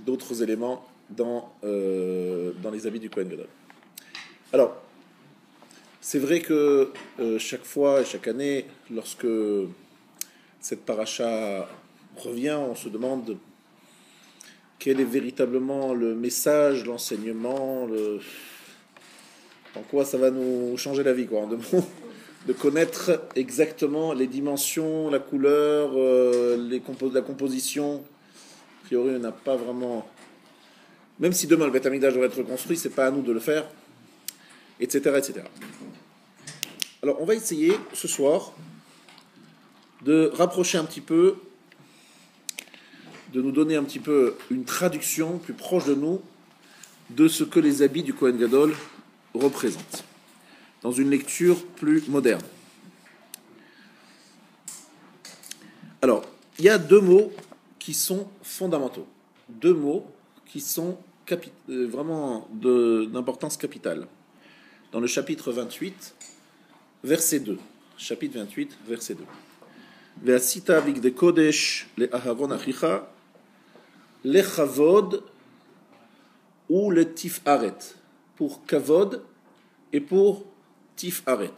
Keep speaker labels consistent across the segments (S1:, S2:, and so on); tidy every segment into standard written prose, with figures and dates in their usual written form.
S1: d'autres éléments dans les habits du Kohen Gadol. Alors, c'est vrai que chaque fois, chaque année, lorsque cette paracha revient, on se demande quel est véritablement le message, l'enseignement, en quoi ça va nous changer la vie, quoi, de connaître exactement les dimensions, la couleur, la composition. A priori, on n'a pas vraiment... Même si demain le Beth Amikdash devrait être reconstruit, c'est pas à nous de le faire, etc., etc. Alors, on va essayer ce soir de rapprocher un petit peu, de nous donner un petit peu une traduction plus proche de nous de ce que les habits du Kohen Gadol représentent, dans une lecture plus moderne. Alors, il y a deux mots qui sont fondamentaux, deux mots qui sont vraiment d'importance capitale. Dans le chapitre 28, verset 2. Chapitre 28, verset 2. Ve'asita bigdei kodesh le'aharon achicha lechavod ou le tifharet. Pour kavod et pour tifharet.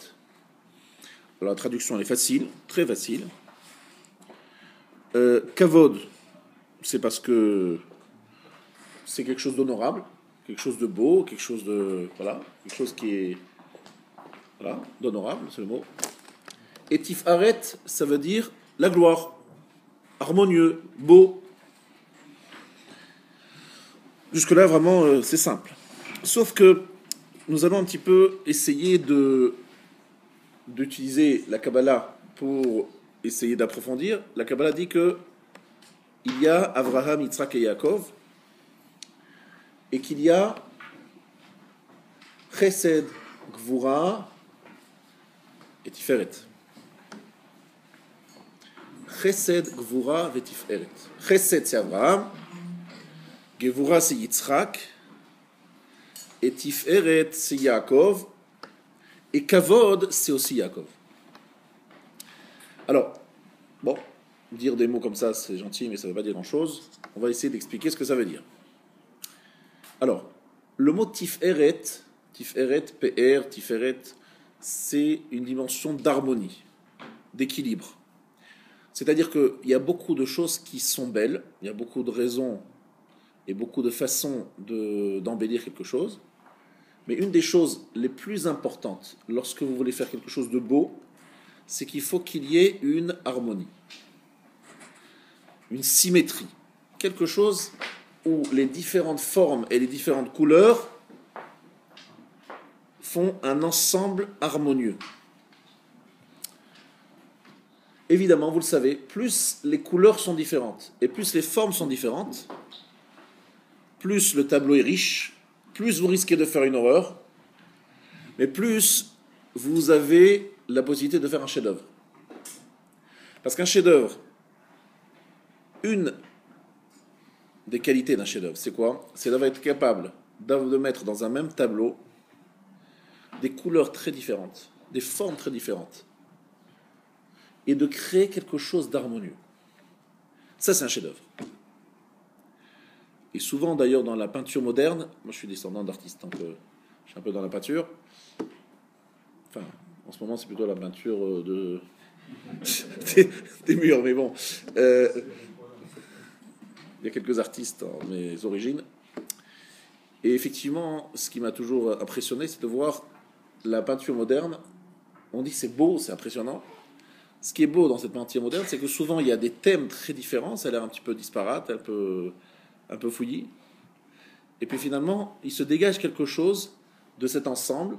S1: Alors la traduction elle est facile, très facile. Kavod, c'est parce que c'est quelque chose d'honorable, quelque chose de beau, quelque chose qui est d'honorable, c'est le mot. Et tifharet, ça veut dire la gloire, harmonieux, beau. Jusque-là, vraiment, c'est simple. Sauf que nous allons un petit peu essayer d'utiliser la Kabbalah pour essayer d'approfondir. La Kabbalah dit que il y a Abraham, Yitzhak et Yaakov, et qu'il y a Chesed, Gvura et Tiferet. Chesed, Gvura et Tiferet. Chesed, c'est Abraham. Gvura, c'est Yitzhak. Et Tiferet, c'est Yaakov. Et Kavod, c'est aussi Yaakov. Alors, bon, dire des mots comme ça, c'est gentil, mais ça ne veut pas dire grand-chose. On va essayer d'expliquer ce que ça veut dire. Alors, le mot Tiferet, PR, Tiferet, c'est une dimension d'harmonie, d'équilibre. C'est-à-dire qu'il y a beaucoup de choses qui sont belles, il y a beaucoup de raisons et beaucoup de façons d'embellir quelque chose. Mais une des choses les plus importantes lorsque vous voulez faire quelque chose de beau, c'est qu'il faut qu'il y ait une harmonie, une symétrie. Quelque chose où les différentes formes et les différentes couleurs font un ensemble harmonieux. Évidemment, vous le savez, plus les couleurs sont différentes et plus les formes sont différentes, plus le tableau est riche, plus vous risquez de faire une horreur, mais plus vous avez la possibilité de faire un chef-d'œuvre. Parce qu'un chef-d'œuvre, une des qualités d'un chef-d'œuvre, c'est quoi ? C'est d'avoir été capable de mettre dans un même tableau des couleurs très différentes, des formes très différentes, et de créer quelque chose d'harmonieux. Ça, c'est un chef-d'œuvre. Et souvent, d'ailleurs, dans la peinture moderne, moi je suis descendant d'artiste, donc je suis un peu dans la peinture. Enfin, en ce moment, c'est plutôt la peinture des murs, mais bon. Il y a quelques artistes en mes origines. Et effectivement, ce qui m'a toujours impressionné, c'est de voir la peinture moderne. On dit que c'est beau, c'est impressionnant. Ce qui est beau dans cette peinture moderne, c'est que souvent, il y a des thèmes très différents. Ça a l'air un petit peu disparate, un peu fouillis. Et puis finalement, il se dégage quelque chose de cet ensemble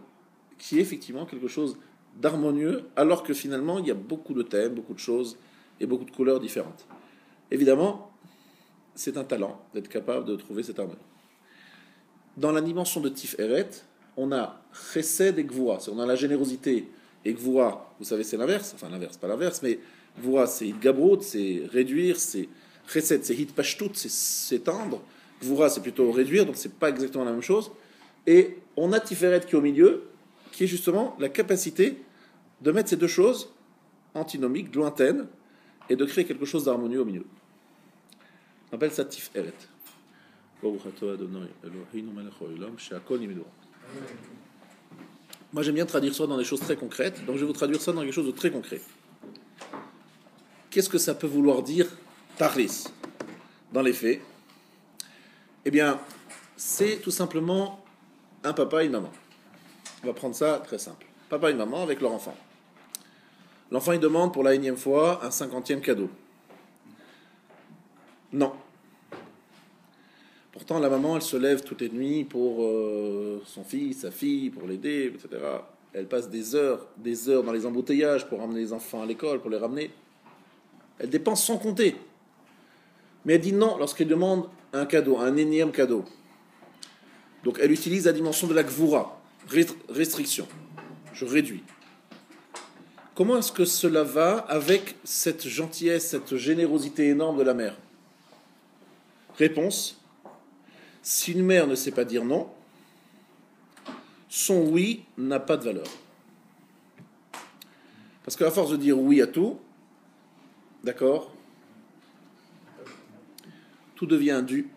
S1: qui est effectivement quelque chose d'harmonieux, alors que finalement, il y a beaucoup de thèmes, beaucoup de choses et beaucoup de couleurs différentes. Évidemment, c'est un talent d'être capable de trouver cette harmonie. Dans la dimension de Tiferet, on a Chesed et Gvura. On a la générosité et Gvura, vous savez, c'est l'inverse. Enfin, l'inverse, pas l'inverse, mais Gvura, c'est Hitgabrut, c'est réduire, c'est Chesed, c'est Hitpashtut, c'est s'étendre. Gvura, c'est plutôt réduire, donc c'est pas exactement la même chose. Et on a Tiferet qui est au milieu, qui est justement la capacité de mettre ces deux choses antinomiques, lointaines, et de créer quelque chose d'harmonieux au milieu. On appelle ça Tiferet. Moi, j'aime bien traduire ça dans des choses très concrètes, donc je vais vous traduire ça dans quelque chose de très concret. Qu'est-ce que ça peut vouloir dire, Tachlis, dans les faits? Eh bien, c'est tout simplement un papa et une maman. On va prendre ça très simple. Papa et une maman avec leur enfant. L'enfant, il demande pour la énième fois un 50e cadeau. Non. Pourtant, la maman, elle se lève toutes les nuits pour son fils, sa fille, pour l'aider, etc. Elle passe des heures dans les embouteillages pour ramener les enfants à l'école, pour les ramener. Elle dépense sans compter. Mais elle dit non lorsqu'elle demande un cadeau, un énième cadeau. Donc elle utilise la dimension de la gvoura, restriction. Je réduis. Comment est-ce que cela va avec cette gentillesse, cette générosité énorme de la mère? Réponse: si une mère ne sait pas dire non, son oui n'a pas de valeur. Parce qu'à force de dire oui à tout, d'accord, tout devient un dû.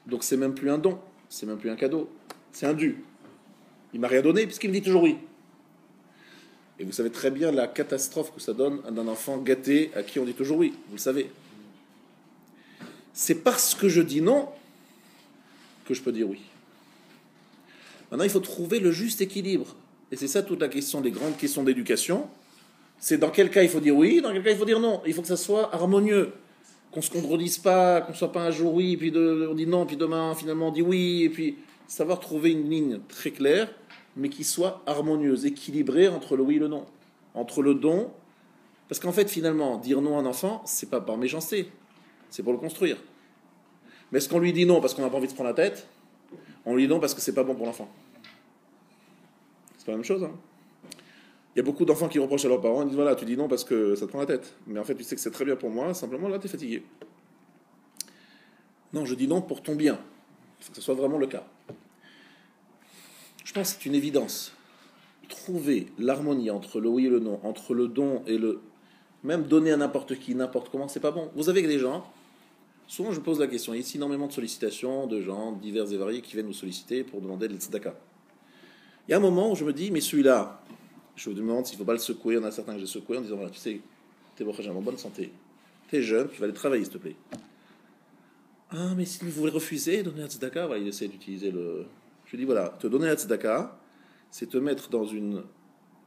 S1: Donc c'est même plus un don, c'est même plus un cadeau, c'est un dû. Il m'a rien donné puisqu'il me dit toujours oui. Et vous savez très bien la catastrophe que ça donne d'un enfant gâté à qui on dit toujours oui, vous le savez. C'est parce que je dis non que je peux dire oui. Maintenant, il faut trouver le juste équilibre. Et c'est ça toute la question des grandes questions d'éducation. C'est dans quel cas il faut dire oui, dans quel cas il faut dire non. Il faut que ça soit harmonieux. Qu'on ne se contredise pas, qu'on ne soit pas un jour oui, puis on dit non, puis demain finalement on dit oui. Et puis savoir trouver une ligne très claire, mais qui soit harmonieuse, équilibrée entre le oui et le non. Entre le don. Parce qu'en fait, finalement, dire non à un enfant, c'est pas par méchanceté. C'est pour le construire. Mais est-ce qu'on lui dit non parce qu'on n'a pas envie de se prendre la tête? On lui dit non parce que c'est pas bon pour l'enfant. C'est pas la même chose, hein. Il y a beaucoup d'enfants qui reprochent à leurs parents, ils disent voilà, tu dis non parce que ça te prend la tête. Mais en fait, tu sais que c'est très bien pour moi, simplement là, tu es fatigué. Non, je dis non pour ton bien. Il faut que ce soit vraiment le cas. Je pense que c'est une évidence. Trouver l'harmonie entre le oui et le non, entre le don et le... Même donner à n'importe qui, n'importe comment, c'est pas bon. Vous avez des gens, souvent je pose la question, il y a ici énormément de sollicitations de gens divers et variés qui viennent nous solliciter pour demander de l'tzedaka. Il y a un moment où je me dis, mais celui-là, je me demande s'il ne faut pas le secouer. Il y en a certains que j'ai secoués en disant voilà, tu sais, t'es en bonne santé, t'es jeune, tu vas aller travailler, s'il te plaît. Ah, mais si vous voulez refuser, donner la tzedaka, il essaie d'utiliser le. Je lui dis voilà, te donner la tzedaka, c'est te mettre dans une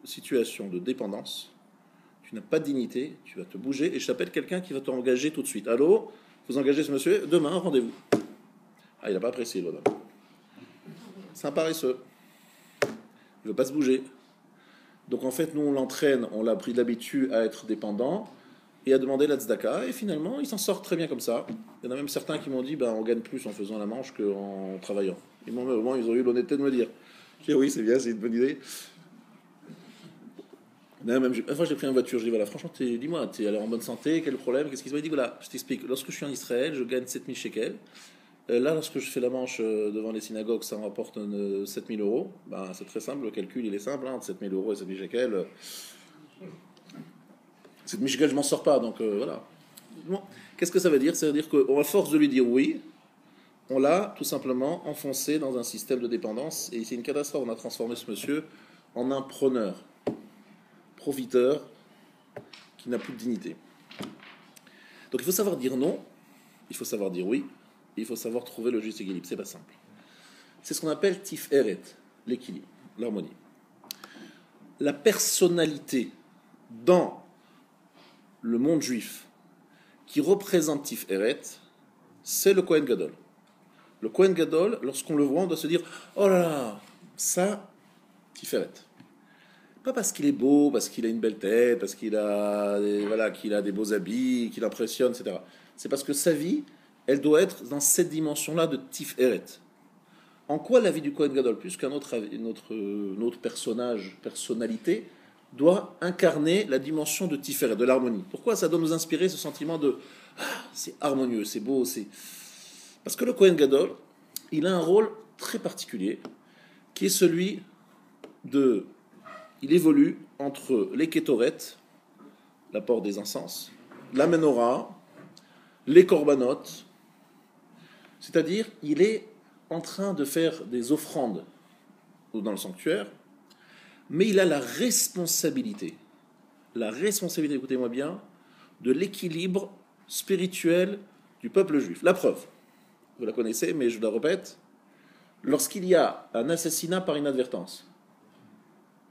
S1: situation de dépendance. Tu n'as pas de dignité, tu vas te bouger et je t'appelle quelqu'un qui va t'engager tout de suite. Allô, vous engagez ce monsieur, demain, rendez-vous. Ah, il n'a pas apprécié, le bonhomme. C'est un paresseux. Il ne veut pas se bouger. Donc en fait, nous, on l'entraîne, on l'a pris d'habitude à être dépendant et à demander la tzedaka, et finalement, il s'en sort très bien comme ça. Il y en a même certains qui m'ont dit, on gagne plus en faisant la manche qu'en travaillant. Au moins, ils ont eu l'honnêteté de me dire. Je dis, oui, c'est bien, c'est une bonne idée. Une fois, j'ai pris une voiture, je dis, voilà, franchement, dis-moi, tu es en bonne santé, quel problème, qu'est-ce qui se passe? Il dit, voilà, je t'explique, lorsque je suis en Israël, je gagne 7000 shekels. Là, lorsque je fais la manche devant les synagogues, ça me rapporte 7000 euros. C'est très simple, le calcul, il est simple, entre 7000 euros et 7000 shekels. 7000 shekels, je m'en sors pas, donc voilà. Bon, qu'est-ce que ça veut dire? Ça veut dire qu'à force de lui dire oui, on l'a tout simplement enfoncé dans un système de dépendance, et c'est une catastrophe. On a transformé ce monsieur en un preneur, profiteur, qui n'a plus de dignité. Donc il faut savoir dire non, il faut savoir dire oui, il faut savoir trouver le juste équilibre. C'est pas simple. C'est ce qu'on appelle tiferet, l'équilibre, l'harmonie. La personnalité dans le monde juif qui représente tiferet, c'est le Kohen Gadol. Le Kohen Gadol, lorsqu'on le voit, on doit se dire oh là là, ça, tiferet. Pas parce qu'il est beau, parce qu'il a une belle tête, parce qu'il a des beaux habits, qu'il impressionne, etc. C'est parce que sa vie, elle doit être dans cette dimension-là de Tiferet. En quoi la vie du Kohen Gadol, plus qu'un autre personnalité, doit incarner la dimension de Tiferet, de l'harmonie? Pourquoi ça doit nous inspirer ce sentiment de c'est harmonieux, c'est beau, c'est... Parce que le Kohen Gadol, il a un rôle très particulier, qui est celui de... Il évolue entre les kétoret, l'apport des encens, la menorah, les korbanot, C'est-à-dire, il est en train de faire des offrandes dans le sanctuaire, mais il a la responsabilité, écoutez-moi bien, de l'équilibre spirituel du peuple juif. La preuve, vous la connaissez, mais je la répète, lorsqu'il y a un assassinat par inadvertance,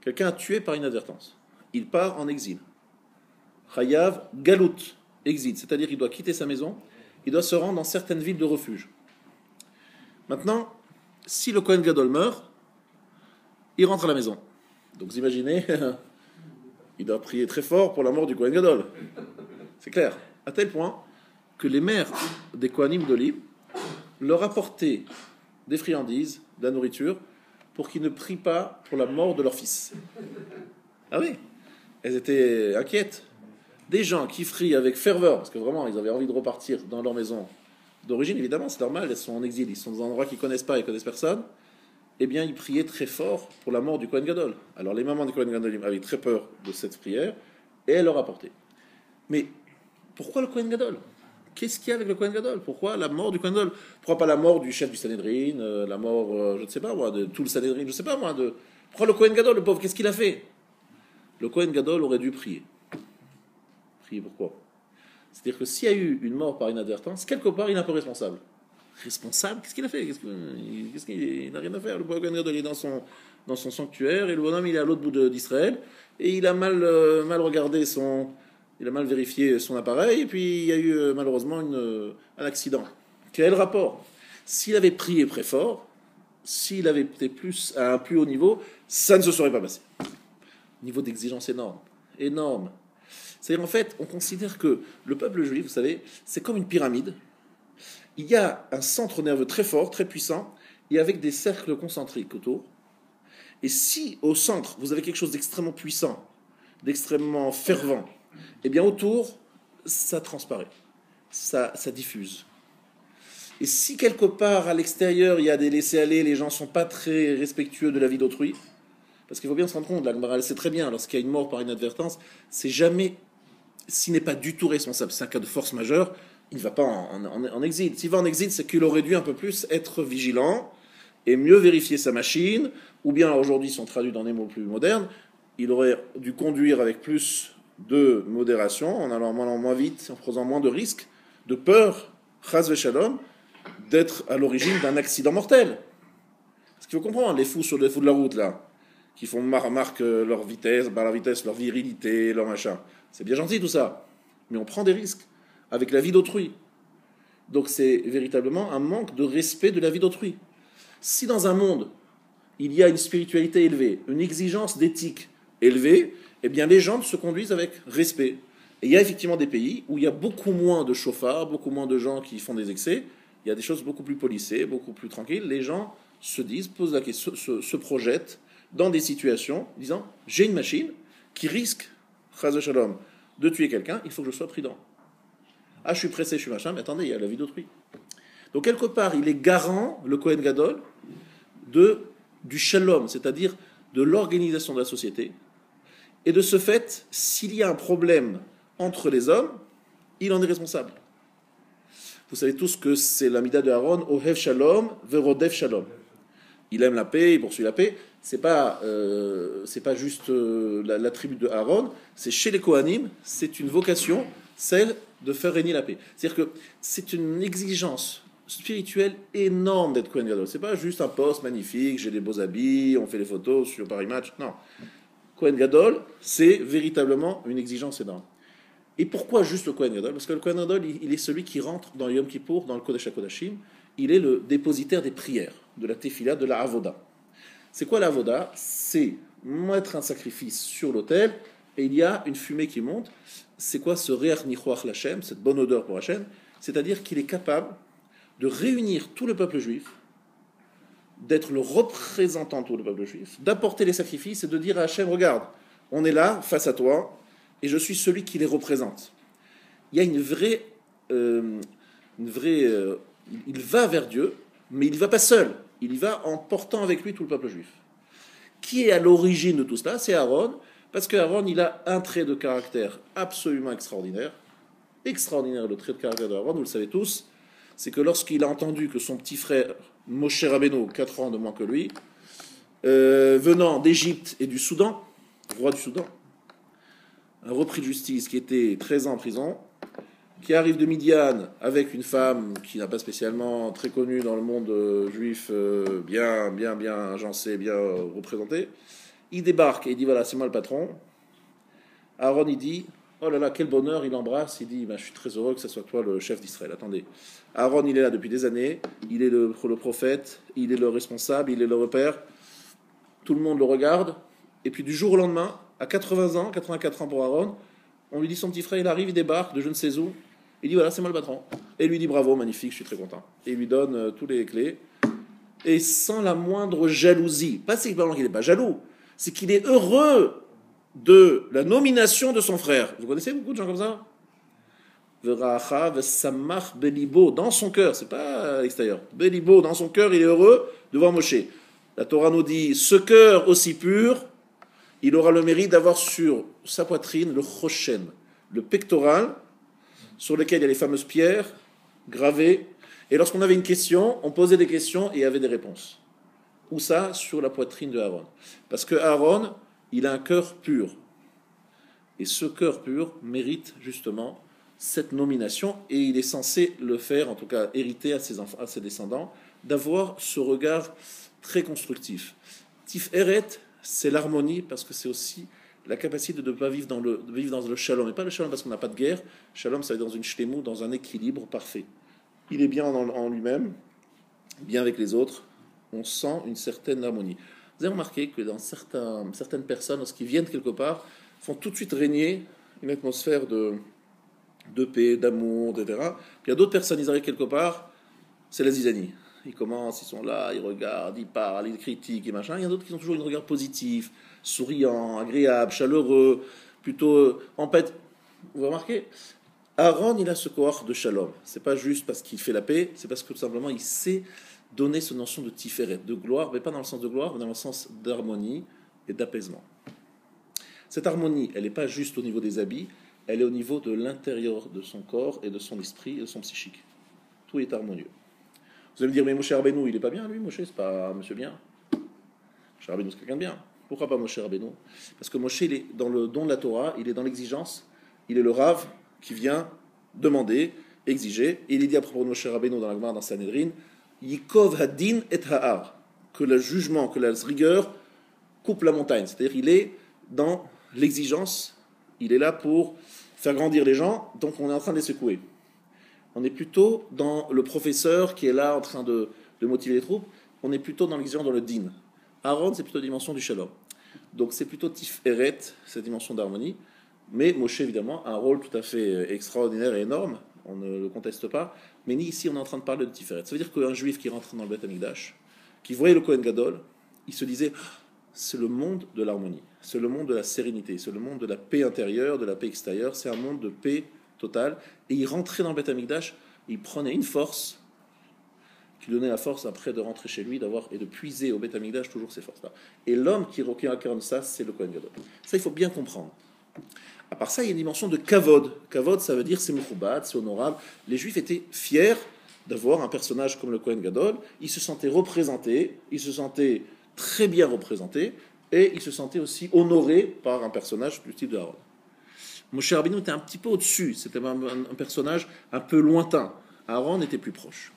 S1: quelqu'un a tué par inadvertance, il part en exil. Chayav Galout, exil, c'est-à-dire qu'il doit quitter sa maison, il doit se rendre dans certaines villes de refuge. Maintenant, si le Kohen Gadol meurt, il rentre à la maison. Donc vous imaginez, il doit prier très fort pour la mort du Kohen Gadol. C'est clair. À tel point que les mères des Kohanim d'Oli leur apportaient des friandises, de la nourriture, pour qu'ils ne prient pas pour la mort de leur fils. Ah oui, elles étaient inquiètes. Des gens qui frient avec ferveur, parce que vraiment ils avaient envie de repartir dans leur maison d'origine, évidemment c'est normal, elles sont en exil, ils sont dans un endroit qu'ils ne connaissent pas, ils ne connaissent personne, eh bien ils priaient très fort pour la mort du Kohen Gadol. Alors les mamans du Kohen Gadol avaient très peur de cette prière, et elles leur apportaient. Mais pourquoi le Kohen Gadol ? Qu'est-ce qu'il y a avec le Kohen Gadol ? Pourquoi la mort du Kohen Gadol ? Pourquoi pas la mort du chef du Sanhédrin, la mort, je ne sais pas moi, de tout le Sanhédrin, je ne sais pas moi, pourquoi le Kohen Gadol, le pauvre, qu'est-ce qu'il a fait ? Le Kohen Gadol aurait dru prier. Prier pourquoi ? C'est-à-dire que s'il y a eu une mort par inadvertance, quelque part il est un peu responsable. Responsable ? Qu'est-ce qu'il a fait ? Il n'a rien à faire. Le Kohen Gadol est dans son sanctuaire et le bonhomme il est à l'autre bout d'Israël et il a mal regardé il a mal vérifié son appareil, et puis il y a eu malheureusement un accident. Quel est le rapport ? S'il avait prié très fort, s'il avait été à un plus haut niveau, ça ne se serait pas passé. Niveau d'exigence énorme. Énorme. C'est-à-dire, en fait, on considère que le peuple juif, vous savez, c'est comme une pyramide. Il y a un centre nerveux très fort, très puissant, et avec des cercles concentriques autour. Et si, au centre, vous avez quelque chose d'extrêmement puissant, d'extrêmement fervent, eh bien autour, ça transparaît, ça diffuse. Et si quelque part à l'extérieur il y a des laissés-aller, les gens ne sont pas très respectueux de la vie d'autrui, parce qu'il faut bien se rendre compte, la Gemara elle sait très bien, lorsqu'il y a une mort par inadvertance, c'est jamais, s'il n'est pas du tout responsable, c'est un cas de force majeure, il ne va pas en exil. S'il va en exil, c'est qu'il aurait dû un peu plus être vigilant et mieux vérifier sa machine, ou bien aujourd'hui ils sont traduits dans des mots plus modernes, il aurait dû conduire avec plus de modération, en allant moins vite, en faisant moins de risques, de peur, chas v'shalom, d'être à l'origine d'un accident mortel. Parce qu'il faut comprendre, les fous de la route, là, qui font marque leur vitesse, leur virilité, leur machin, c'est bien gentil tout ça, mais on prend des risques avec la vie d'autrui. Donc c'est véritablement un manque de respect de la vie d'autrui. Si dans un monde, il y a une spiritualité élevée, une exigence d'éthique élevée, eh bien les gens se conduisent avec respect. Et il y a effectivement des pays où il y a beaucoup moins de chauffards, beaucoup moins de gens qui font des excès, il y a des choses beaucoup plus policées, beaucoup plus tranquilles. Les gens se disent, posent la question, se projettent dans des situations, disant, j'ai une machine qui risque, chas shalom, de tuer quelqu'un, il faut que je sois prudent. Ah, je suis pressé, je suis machin, mais attendez, il y a la vie d'autrui. Donc quelque part, il est garant, le Kohen Gadol, du shalom, c'est-à-dire de l'organisation de la société. Et de ce fait, s'il y a un problème entre les hommes, il en est responsable. Vous savez tous que c'est l'amida de Aaron, Ohev Shalom, Verodev Shalom. Il aime la paix, il poursuit la paix. C'est pas juste l'attribut de Aaron, c'est chez les Kohanim, c'est une vocation, celle de faire régner la paix. C'est-à-dire que c'est une exigence spirituelle énorme d'être Kohen Gadol. C'est pas juste un poste magnifique, j'ai des beaux habits, on fait les photos sur Paris Match. Non. Kohen Gadol, c'est véritablement une exigence énorme. Et pourquoi juste le Kohen Gadol ? Parce que le Kohen Gadol, il est celui qui rentre dans le Yom Kippour, dans le Kodesh HaKodashim. Il est le dépositaire des prières, de la Tefila, de la Avoda. C'est quoi la Avoda ? C'est mettre un sacrifice sur l'autel et il y a une fumée qui monte. C'est quoi ce Reach Nichoach Lachem, cette bonne odeur pour Hachem ? C'est-à-dire qu'il est capable de réunir tout le peuple juif, d'être le représentant de tout le peuple juif, d'apporter les sacrifices et de dire à Hachem, regarde, on est là, face à toi, et je suis celui qui les représente. Il y a une vraie il va vers Dieu, mais il ne va pas seul. Il y va en portant avec lui tout le peuple juif. Qui est à l'origine de tout cela ? C'est Aaron, parce qu'Aaron, il a un trait de caractère absolument extraordinaire. Extraordinaire, le trait de caractère d'Aaron, vous le savez tous. c'est que lorsqu'il a entendu que son petit frère, Moshe Rabbeinu, 4 ans de moins que lui, venant d'Égypte et du Soudan, roi du Soudan, un repris de justice qui était 13 ans en prison, qui arrive de Midian avec une femme qui n'a pas spécialement très connue dans le monde juif, bien agencée, bien représentée, il débarque et il dit voilà, c'est moi le patron. Aaron, il dit oh là là, quel bonheur, il embrasse, il dit je suis très heureux que ce soit toi le chef d'Israël. Attendez, Aaron, il est là depuis des années, il est le prophète, il est le responsable, il est le repère, tout le monde le regarde, et puis du jour au lendemain, à 80 ans, 84 ans pour Aaron, on lui dit son petit frère, il arrive, il débarque de je ne sais où, il dit voilà, c'est moi le patron. Et il lui dit bravo, magnifique, je suis très content. Et il lui donne tous les clés, et sans la moindre jalousie. Pas simplement qu'il n'est pas jaloux, c'est qu'il est heureux de la nomination de son frère. Vous connaissez beaucoup de gens comme ça? Belibo, dans son cœur, c'est pas à l'extérieur. Belibo, dans son cœur, il est heureux de voir Moshe. La Torah nous dit ce cœur aussi pur, il aura le mérite d'avoir sur sa poitrine le choshen, le pectoral, sur lequel il y a les fameuses pierres gravées. Et lorsqu'on avait une question, on posait des questions et il y avait des réponses. Où ça? Sur la poitrine de Aaron. Parce que Aaron, il a un cœur pur. Et ce cœur pur mérite justement cette nomination et il est censé le faire, en tout cas hériter à ses enfants, à ses descendants, d'avoir ce regard très constructif. Tiferet, c'est l'harmonie parce que c'est aussi la capacité de ne pas vivre dans le shalom. Et pas le shalom parce qu'on n'a pas de guerre. Shalom, ça va être dans une shlemut, dans un équilibre parfait. Il est bien en lui-même, bien avec les autres. On sent une certaine harmonie. Vous avez remarqué que dans certaines personnes, lorsqu'ils viennent quelque part, font tout de suite régner une atmosphère de paix, d'amour, etc. Puis il y a d'autres personnes, ils arrivent quelque part, c'est la zizanie. Ils commencent, ils sont là, ils regardent, ils parlent, ils critiquent et machin. Il y a d'autres qui ont toujours un regard positif, souriant, agréable, chaleureux, plutôt en paix. Vous remarquez, Aaron, il a ce corps de shalom. C'est pas juste parce qu'il fait la paix, c'est parce que tout simplement il sait donner cette notion de tiferet, de gloire, mais pas dans le sens de gloire, mais dans le sens d'harmonie et d'apaisement. Cette harmonie, elle n'est pas juste au niveau des habits, elle est au niveau de l'intérieur de son corps et de son esprit et de son psychique. Tout est harmonieux. Vous allez me dire, mais Moshe Rabbeinu, il n'est pas bien, lui, Moshe, c'est pas un monsieur bien. Moshe Rabbeinu, c'est quelqu'un de bien. Pourquoi pas Moshe Rabbeinu? Parce que Moshe, il est dans le don de la Torah, il est dans l'exigence, il est le Rav qui vient demander, exiger, et il est dit à propos de Moshe Rabbeinu dans la Gemara, dans Sanhedrin, Yikov hadin et ha'ar, que le jugement, que la rigueur coupe la montagne. C'est-à-dire il est dans l'exigence, il est là pour faire grandir les gens, donc on est en train de les secouer. On est plutôt dans le professeur qui est là en train de motiver les troupes, on est plutôt dans l'exigence, dans le din. Aaron, c'est plutôt la dimension du shalom. Donc c'est plutôt tiferet, cette dimension d'harmonie, mais Moshe, évidemment, a un rôle tout à fait extraordinaire et énorme, on ne le conteste pas, mais ni ici on est en train de parler de tiferet. Ça veut dire qu'un juif qui rentre dans le Beth Amikdash, qui voyait le Kohen Gadol, il se disait c'est le monde de l'harmonie, c'est le monde de la sérénité, c'est le monde de la paix intérieure, de la paix extérieure, c'est un monde de paix totale. Et il rentrait dans le Beth Amikdash, il prenait une force qui lui donnait la force après de rentrer chez lui, d'avoir et de puiser au Beth Amikdash toujours ces forces-là. Et l'homme qui incarne ça, c'est le Kohen Gadol. Ça, il faut bien comprendre. À part ça, il y a une dimension de kavod. Kavod, ça veut dire c'est mechubad, c'est honorable. Les Juifs étaient fiers d'avoir un personnage comme le Kohen Gadol. Ils se sentaient représentés, ils se sentaient très bien représentés, et ils se sentaient aussi honorés par un personnage du type de Aaron. Moshe Rabbeinu était un petit peu au-dessus, c'était un personnage un peu lointain. Aaron était plus proche.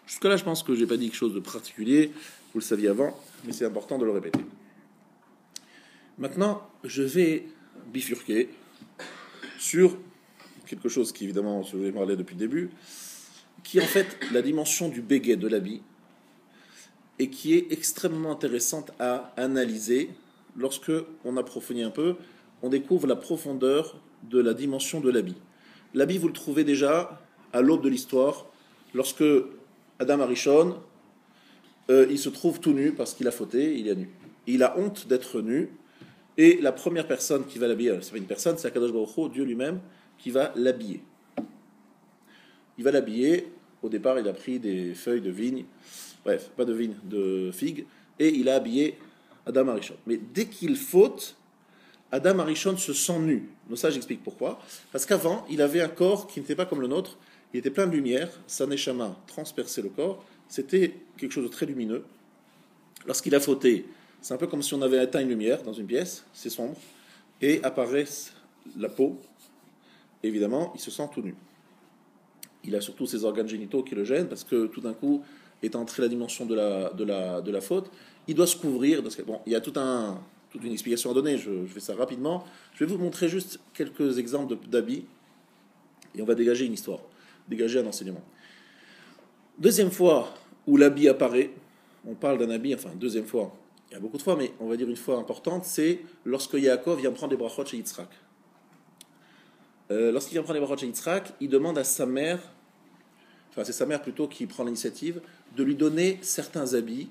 S1: Jusque-là, je pense que je n'ai pas dit quelque chose de particulier, vous le saviez avant, mais c'est important de le répéter. Maintenant, je vais bifurquer sur quelque chose qui, évidemment, je vous ai parlé depuis le début, qui est en fait la dimension du béguet, de l'habit, et qui est extrêmement intéressante à analyser. Lorsque on approfondit un peu, on découvre la profondeur de la dimension de l'habit. L'habit, vous le trouvez déjà à l'aube de l'histoire, lorsque Adam Arishon, il se trouve tout nu parce qu'il a fauté, il est nu. Il a honte d'être nu, et la première personne qui va l'habiller, c'est pas une personne, c'est Akadosh Baruch Hu, Dieu lui-même, qui va l'habiller. Il va l'habiller, au départ il a pris des feuilles de vigne, bref, pas de vigne, de figues, et il a habillé Adam Arishon. Mais dès qu'il faute, Adam Arishon se sent nu. Donc ça, j'explique pourquoi. Parce qu'avant, il avait un corps qui n'était pas comme le nôtre, il était plein de lumière, sa neshama transperçait le corps, c'était quelque chose de très lumineux. Lorsqu'il a fauté, c'est un peu comme si on avait éteint une lumière dans une pièce, c'est sombre, et apparaît la peau. Évidemment, il se sent tout nu. Il a surtout ses organes génitaux qui le gênent, parce que tout d'un coup est entrée la dimension de la faute. Il doit se couvrir. Bon, il y a toute une explication à donner, je fais ça rapidement. Je vais vous montrer juste quelques exemples d'habits, et on va dégager une histoire, dégager un enseignement. Deuxième fois où l'habit apparaît, on parle d'un habit, enfin deuxième fois, il y a beaucoup de fois, mais on va dire une fois importante, c'est lorsque Yaakov vient prendre les brachot chez Yitzhak. Lorsqu'il vient prendre les brachot chez Yitzhak, il demande à sa mère, enfin c'est sa mère plutôt qui prend l'initiative, de lui donner certains habits,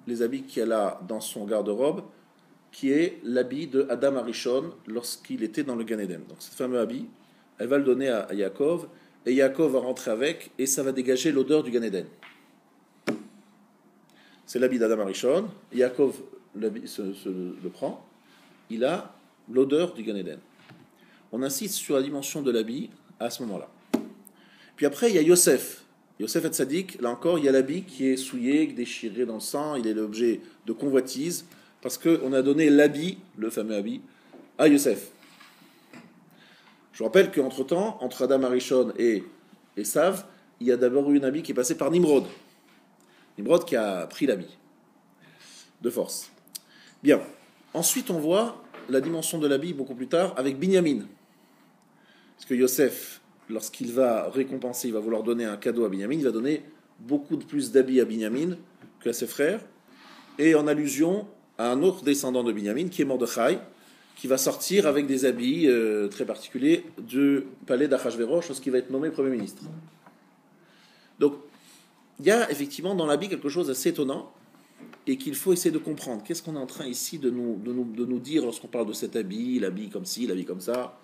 S1: les habits qu'elle a dans son garde-robe, qui est l'habit de Adam Arishon lorsqu'il était dans le Gan Eden. Donc ce fameux habit, elle va le donner à Yaakov, et Yaakov va rentrer avec, et ça va dégager l'odeur du Gan Eden. C'est l'habit d'Adam Arishon, Yaakov le prend, il a l'odeur du Gan Eden. On insiste sur la dimension de l'habit à ce moment-là. Puis après, il y a Yosef. Yosef et Tzadik, là encore, il y a l'habit qui est souillé, déchiré dans le sang, il est l'objet de convoitise, parce qu'on a donné l'habit, le fameux habit, à Yosef. Je rappelle qu'entre-temps, entre Adam Arishon et Esav, il y a d'abord eu un habit qui est passé par Nimrod. Nimrod qui a pris l'habit de force. Bien. Ensuite, on voit la dimension de l'habit beaucoup plus tard avec Binyamin. Parce que Yosef, lorsqu'il va récompenser, il va vouloir donner un cadeau à Binyamin, il va donner beaucoup de plus d'habits à Binyamin qu'à ses frères, et en allusion à un autre descendant de Binyamin, qui est Mordechai, qui va sortir avec des habits très particuliers du palais d'Achashverosh, lorsqu'il va être nommé Premier ministre. Donc, il y a effectivement dans l'habit quelque chose d'assez étonnant, et qu'il faut essayer de comprendre. Qu'est-ce qu'on est en train ici de nous dire lorsqu'on parle de cet habit, l'habit comme ci, l'habit comme ça.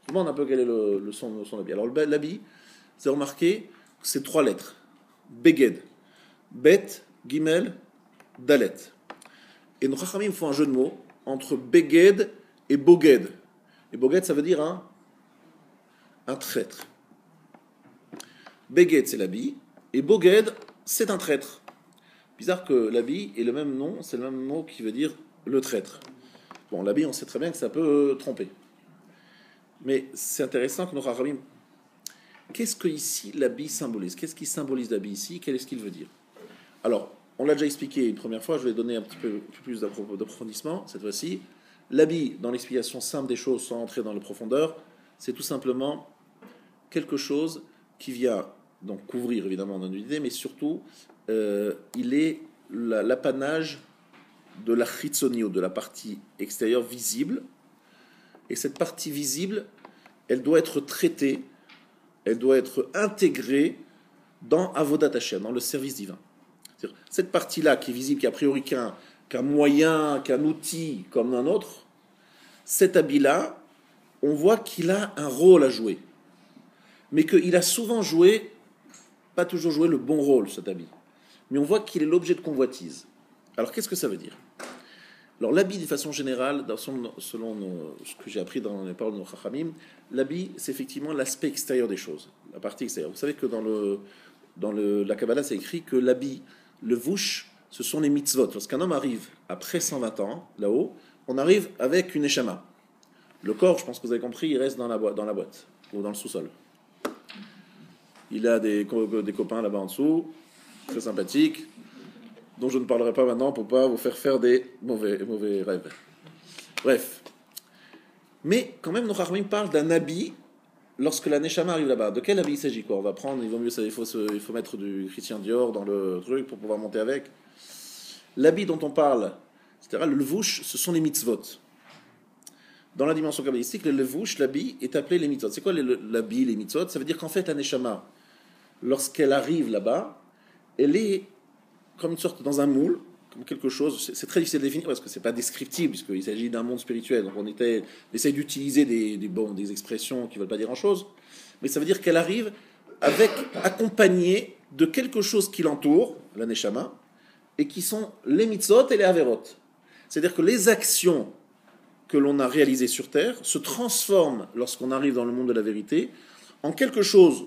S1: Je me demande un peu quel est son habit. Alors l'habit, c'est remarqué, c'est 3 lettres. Beged, Bet, Gimel, Dalet. Et nos Chachamim font un jeu de mots entre Beged et Boged. Et Boged, ça veut dire un traître. Beged, c'est l'habit, et Boged, c'est un traître. Bizarre que l'habit est le même nom, c'est le même mot qui veut dire le traître. Bon, l'habit, on sait très bien que ça peut tromper. Mais c'est intéressant que nos Chachamim. Qu'est-ce que ici l'habit symbolise? Qu'est-ce qui symbolise l'habit ici? Quel est ce qu'il veut dire? Alors, on l'a déjà expliqué une première fois, je vais donner un petit peu plus d'approfondissement cette fois-ci. L'habit, dans l'explication simple des choses, sans entrer dans les profondeurs, c'est tout simplement quelque chose qui vient donc couvrir évidemment notre idée, mais surtout il est l'apanage de la chitzonio, de la partie extérieure visible. Et cette partie visible, elle doit être traitée, elle doit être intégrée dans Avodat Hashem, dans le service divin. C'est-à-dire, cette partie-là qui est visible, qui a priori qu'un moyen, qu'un outil comme un autre, cet habit-là, on voit qu'il a un rôle à jouer. Mais qu'il a souvent joué, pas toujours joué le bon rôle, cet habit. Mais on voit qu'il est l'objet de convoitise. Alors, qu'est-ce que ça veut dire? Alors, l'habit, de façon générale, selon ce que j'ai appris dans les paroles de nos Chachamim, l'habit, c'est effectivement l'aspect extérieur des choses, la partie extérieure. Vous savez que dans la Kabbalah, c'est écrit que l'habit, le vouch, ce sont les mitzvot. Lorsqu'un homme arrive après 120 ans, là-haut, on arrive avec une neshama. Le corps, je pense que vous avez compris, il reste dans la boîte ou dans le sous-sol. Il a des copains là-bas en dessous, très sympathiques, dont je ne parlerai pas maintenant pour ne pas vous faire des mauvais rêves. Bref. Mais quand même, nos Chachamim parlent d'un habit lorsque la Neshama arrive là-bas. De quel habit il s'agit, quoi? On va prendre, il faut mettre du Christian Dior dans le truc pour pouvoir monter avec. L'habit dont on parle, etc., le levouch, ce sont les mitzvot. Dans la dimension kabbalistique, le levouch, l'habit, est appelé les mitzvot. C'est quoi l'habit, les mitzvot? Ça veut dire qu'en fait, la Neshama, lorsqu'elle arrive là-bas, elle est comme une sorte dans un moule, comme quelque chose. C'est très difficile à définir parce que c'est pas descriptible, puisqu'il s'agit d'un monde spirituel. Donc on essaye d'utiliser des expressions qui ne veulent pas dire grand-chose, mais ça veut dire qu'elle arrive accompagnée de quelque chose qui l'entoure, la neshama, et qui sont les mitzvot et les averot. C'est-à-dire que les actions que l'on a réalisées sur terre se transforment lorsqu'on arrive dans le monde de la vérité en quelque chose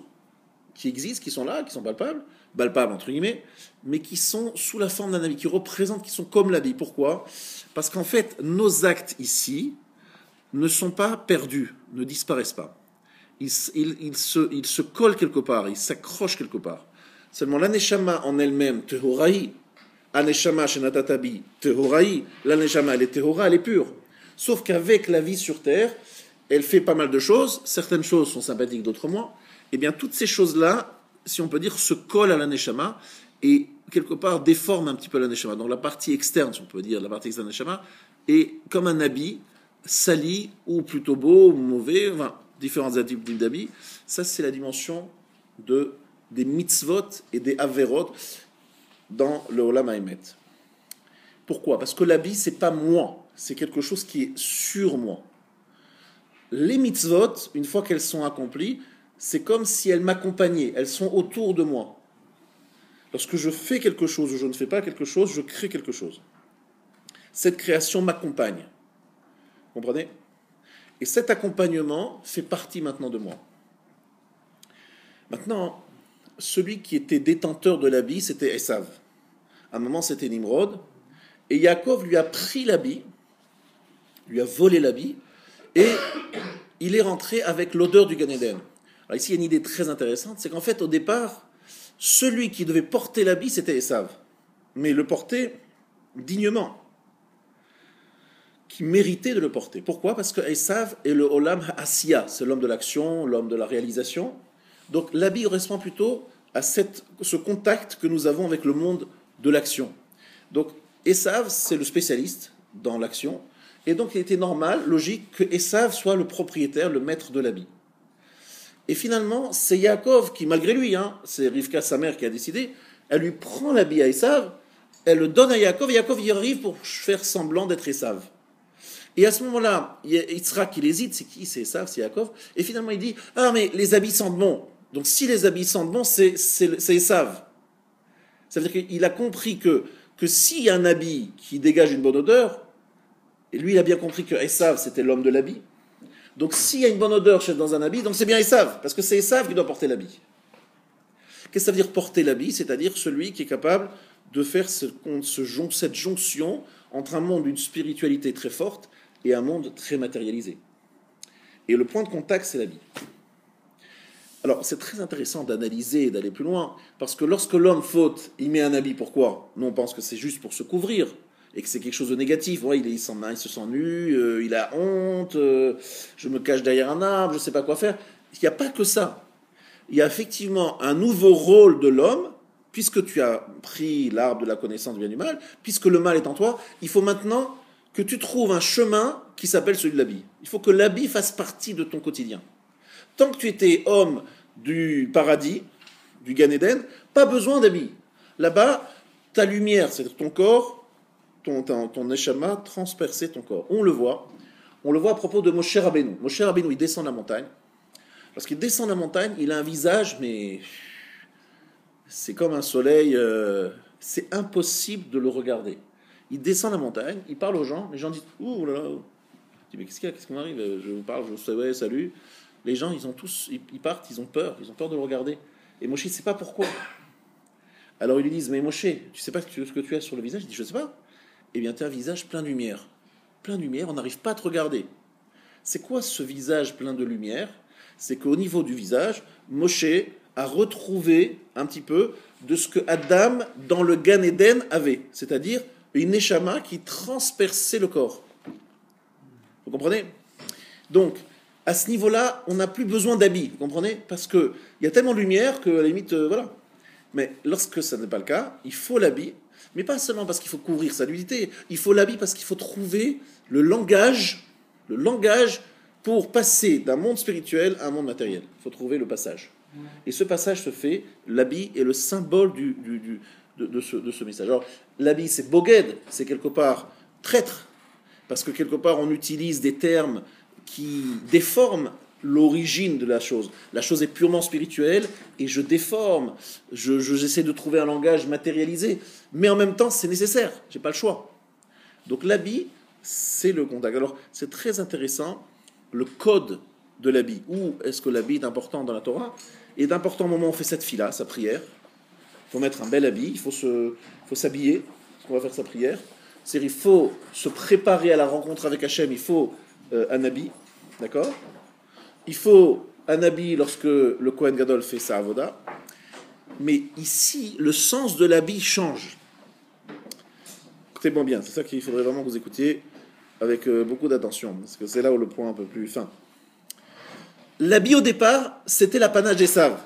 S1: qui existent, qui sont là, qui sont palpables entre guillemets, mais qui sont sous la forme d'un habit, qui représentent, qui sont comme l'habit. Pourquoi ? Parce qu'en fait, nos actes ici ne sont pas perdus, ne disparaissent pas. Ils se collent quelque part, ils s'accrochent quelque part. Seulement, l'aneshama en elle-même, tehoraï, aneshama shenatatabi, tehoraï, l'aneshama, elle est tehora, elle est pure. Sauf qu'avec la vie sur Terre, elle fait pas mal de choses, certaines choses sont sympathiques, d'autres moins. Eh bien, toutes ces choses-là, si on peut dire, se collent à l'aneshama et quelque part déforment un petit peu l'aneshama. Donc la partie externe, si on peut dire, la partie externe de l'aneshama, est comme un habit sali ou plutôt beau ou mauvais, enfin, différents types d'habits. Ça, c'est la dimension des mitzvot et des averot dans le Olam Haemet. Pourquoi ? Parce que l'habit, c'est pas moi, c'est quelque chose qui est sur moi. Les mitzvot, une fois qu'elles sont accomplies, c'est comme si elles m'accompagnaient, elles sont autour de moi. Lorsque je fais quelque chose ou je ne fais pas quelque chose, je crée quelque chose. Cette création m'accompagne. Vous comprenez ? Et cet accompagnement fait partie maintenant de moi. Maintenant, celui qui était détenteur de l'habit, c'était Esav. À un moment, c'était Nimrod. Et Yaakov lui a pris l'habit, lui a volé l'habit, et il est rentré avec l'odeur du Gan Eden. Alors ici, il y a une idée très intéressante, c'est qu'en fait, au départ, celui qui devait porter l'habit, c'était Esav. Mais le porter dignement, qui méritait de le porter. Pourquoi ? Parce que Esav est le Olam Ha'asiya, c'est l'homme de l'action, l'homme de la réalisation. Donc l'habit correspond plutôt à ce contact que nous avons avec le monde de l'action. Donc Esav, c'est le spécialiste dans l'action, et donc il était normal, logique, que Esav soit le propriétaire, le maître de l'habit. Et finalement, c'est Yaakov qui, malgré lui, c'est Rivka, sa mère, qui a décidé, elle lui prend l'habit à Esav, elle le donne à Yaakov, et Yaakov y arrive pour faire semblant d'être Esav. Et à ce moment-là, Yitzhak, il hésite, c'est qui ? C'est Esav, c'est Yaakov, et finalement il dit, ah mais les habits sentent bon, donc si les habits sentent bon, c'est Esav. Ça veut dire qu'il a compris que s'il y a un habit qui dégage une bonne odeur, et lui il a bien compris que Esav c'était l'homme de l'habit, donc s'il y a une bonne odeur dans un habit, donc c'est bien Esav, parce que c'est Esav qui doit porter l'habit. Qu'est-ce que ça veut dire porter l'habit ? C'est-à-dire celui qui est capable de faire cette jonction entre un monde d'une spiritualité très forte et un monde très matérialisé. Et le point de contact, c'est l'habit. Alors, c'est très intéressant d'analyser et d'aller plus loin, parce que lorsque l'homme faute, il met un habit, pourquoi ? Nous, on pense que c'est juste pour se couvrir, et que c'est quelque chose de négatif. Ouais, il se sent nu, il a honte, je me cache derrière un arbre, je ne sais pas quoi faire. Il n'y a pas que ça. Il y a effectivement un nouveau rôle de l'homme, puisque tu as pris l'arbre de la connaissance du bien et du mal, puisque le mal est en toi, il faut maintenant que tu trouves un chemin qui s'appelle celui de l'habit. Il faut que l'habit fasse partie de ton quotidien. Tant que tu étais homme du paradis, du Gan Eden, pas besoin d'habit. Là-bas, ta lumière, c'est ton corps, ton neshama transperçait ton corps. On le voit à propos de Moshe Rabbeinu. Moshe Rabbeinu, il descend la montagne. Lorsqu'il descend la montagne, il a un visage, mais c'est comme un soleil, c'est impossible de le regarder. Il descend la montagne, il parle aux gens, les gens disent « Ouh là là !» Il dit « Mais qu'est-ce qu'il y a ? Qu'est-ce qu'on arrive ? Je vous parle, je vous dis « Ouais, salut !» Les gens, ils partent, ils ont peur de le regarder. Et Moshe ne sait pas pourquoi. Alors ils lui disent « Mais Moshe, tu sais pas ce que tu as sur le visage ?» Il dit « Je ne sais pas. » Eh bien, tu as un visage plein de lumière. Plein de lumière, on n'arrive pas à te regarder. C'est quoi ce visage plein de lumière ? C'est qu'au niveau du visage, Moshe a retrouvé un petit peu de ce que Adam, dans le Gan Eden, avait. C'est-à-dire une neshama qui transperçait le corps. Vous comprenez ? Donc, à ce niveau-là, on n'a plus besoin d'habits, vous comprenez ? Parce qu'il y a tellement de lumière que, à la limite, voilà. Mais lorsque ça n'est pas le cas, il faut l'habit, mais pas seulement parce qu'il faut couvrir sa nudité, il faut l'habit parce qu'il faut trouver le langage pour passer d'un monde spirituel à un monde matériel. Il faut trouver le passage. Et ce passage se fait, l'habit est le symbole de ce message. Alors, l'habit, c'est boged, c'est quelque part traître, parce que quelque part, on utilise des termes qui déforment l'origine de la chose. La chose est purement spirituelle, et je déforme, j'essaie de trouver un langage matérialisé, mais en même temps, c'est nécessaire, j'ai pas le choix. Donc l'habit, c'est le contact. Alors, c'est très intéressant, le code de l'habit. Où est-ce que l'habit est important dans la Torah ? Et d'importants moments, on fait cette fila, sa prière. Il faut mettre un bel habit, il faut s'habiller, parce qu'on va faire sa prière. C'est-à-dire, il faut se préparer à la rencontre avec Hachem, il faut un habit, d'accord? Il faut un habit lorsque le Kohen Gadol fait sa avoda. Mais ici, le sens de l'habit change. Écoutez-moi bien, c'est ça qu'il faudrait vraiment que vous écoutiez avec beaucoup d'attention, parce que c'est là où le point un peu plus fin. L'habit au départ, c'était l'apanage d'Esav.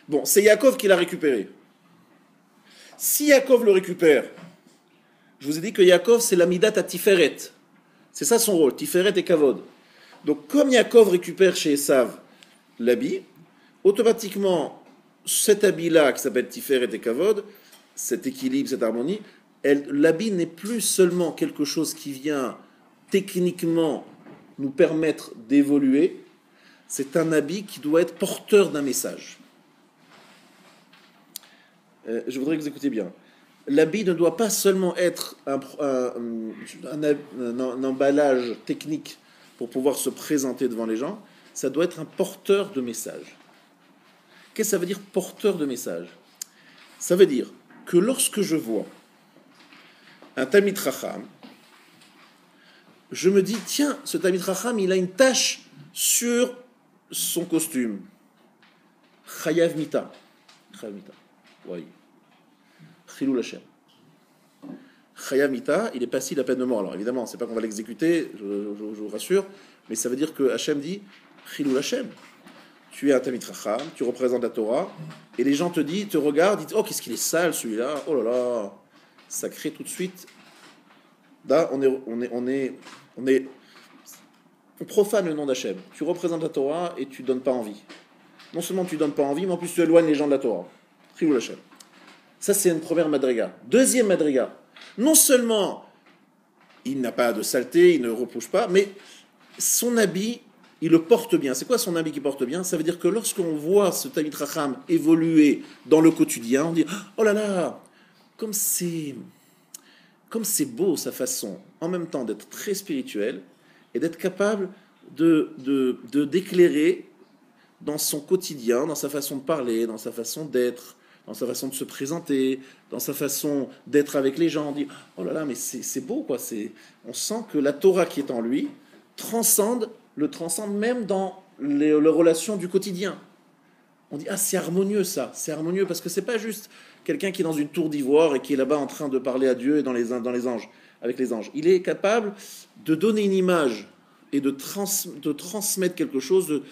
S1: Bon, c'est Yaakov qui l'a récupéré. Si Yaakov le récupère, je vous ai dit que Yaakov, c'est l'amidat à Tiferet. C'est ça son rôle, Tiferet et Kavod. Donc, comme Yaakov récupère chez Esav l'habit, automatiquement, cet habit-là, qui s'appelle Tiferet et Kavod, cet équilibre, cette harmonie, l'habit n'est plus seulement quelque chose qui vient techniquement nous permettre d'évoluer, c'est un habit qui doit être porteur d'un message. Je voudrais que vous écoutiez bien. L'habit ne doit pas seulement être un emballage technique pour pouvoir se présenter devant les gens, ça doit être un porteur de message. Qu'est-ce que ça veut dire porteur de message? Ça veut dire que lorsque je vois un Talmid Chacham, je me dis, tiens, ce Talmid Chacham, il a une tache sur son costume. Chayav Mita. Chayav Mita. Oui. Chilul Hashem. Chayav Mita, il est passible à peine de mort. Alors évidemment, c'est pas qu'on va l'exécuter, je vous rassure, mais ça veut dire que Hashem dit, Chilul Hashem. Tu es un Talmid Chacham, tu représentes la Torah, et les gens te regardent, disent, oh, qu'est-ce qu'il est sale celui-là, oh là là. Ça crée tout de suite. Là, on profane le nom d'Hachem. Tu représentes la Torah et tu donnes pas envie. Non seulement tu donnes pas envie, mais en plus tu éloignes les gens de la Torah. Chilul Hashem. Ça, c'est une première madriga. Deuxième madriga. Non seulement il n'a pas de saleté, il ne repousse pas, mais son habit, il le porte bien. C'est quoi son habit qui porte bien? Ça veut dire que lorsqu'on voit ce Talmid Chacham évoluer dans le quotidien, on dit oh là là, comme c'est beau sa façon, en même temps d'être très spirituel et d'être capable d'éclairer dans son quotidien, dans sa façon de parler, dans sa façon d'être, dans sa façon de se présenter, dans sa façon d'être avec les gens. On dit oh là là, mais c'est beau quoi. On sent que la Torah qui est en lui le transcende même dans les relations du quotidien. On dit ah, c'est harmonieux ça, c'est harmonieux parce que c'est pas juste quelqu'un qui est dans une tour d'ivoire et qui est là-bas en train de parler à Dieu et dans les anges, avec les anges. Il est capable de donner une image et de transmettre quelque chose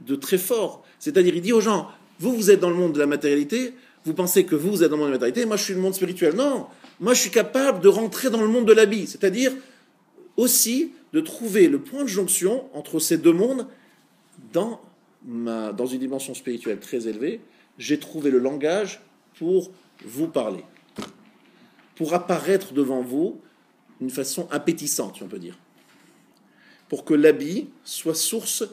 S1: de très fort. C'est-à-dire, il dit aux gens, vous êtes dans le monde de la matérialité, vous pensez que vous êtes dans le monde de la matérialité, moi je suis le monde spirituel. Non, moi je suis capable de rentrer dans le monde de l'habit, c'est-à-dire aussi de trouver le point de jonction entre ces deux mondes dans une dimension spirituelle très élevée. J'ai trouvé le langage pour vous parler, pour apparaître devant vous d'une façon appétissante, si on peut dire, pour que l'habit soit source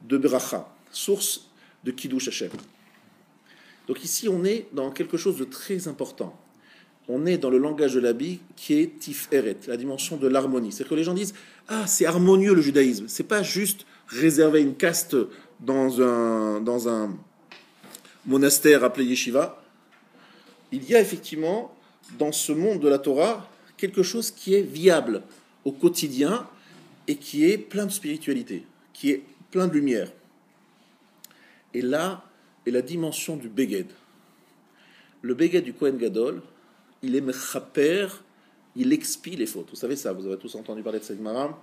S1: de bracha, source de kiddush Hashem. Donc ici, on est dans quelque chose de très important. On est dans le langage de l'habit qui est tiferet, la dimension de l'harmonie. C'est-à-dire que les gens disent « Ah, c'est harmonieux le judaïsme ». C'est pas juste réserver une caste dans un monastère appelé yeshiva. Il y a effectivement, dans ce monde de la Torah, quelque chose qui est viable au quotidien et qui est plein de spiritualité, qui est plein de lumière. Et là est la dimension du Beged. Le Beged du Kohen Gadol, il est mechaper, il expie les fautes. Vous savez ça, vous avez tous entendu parler de cette Gemara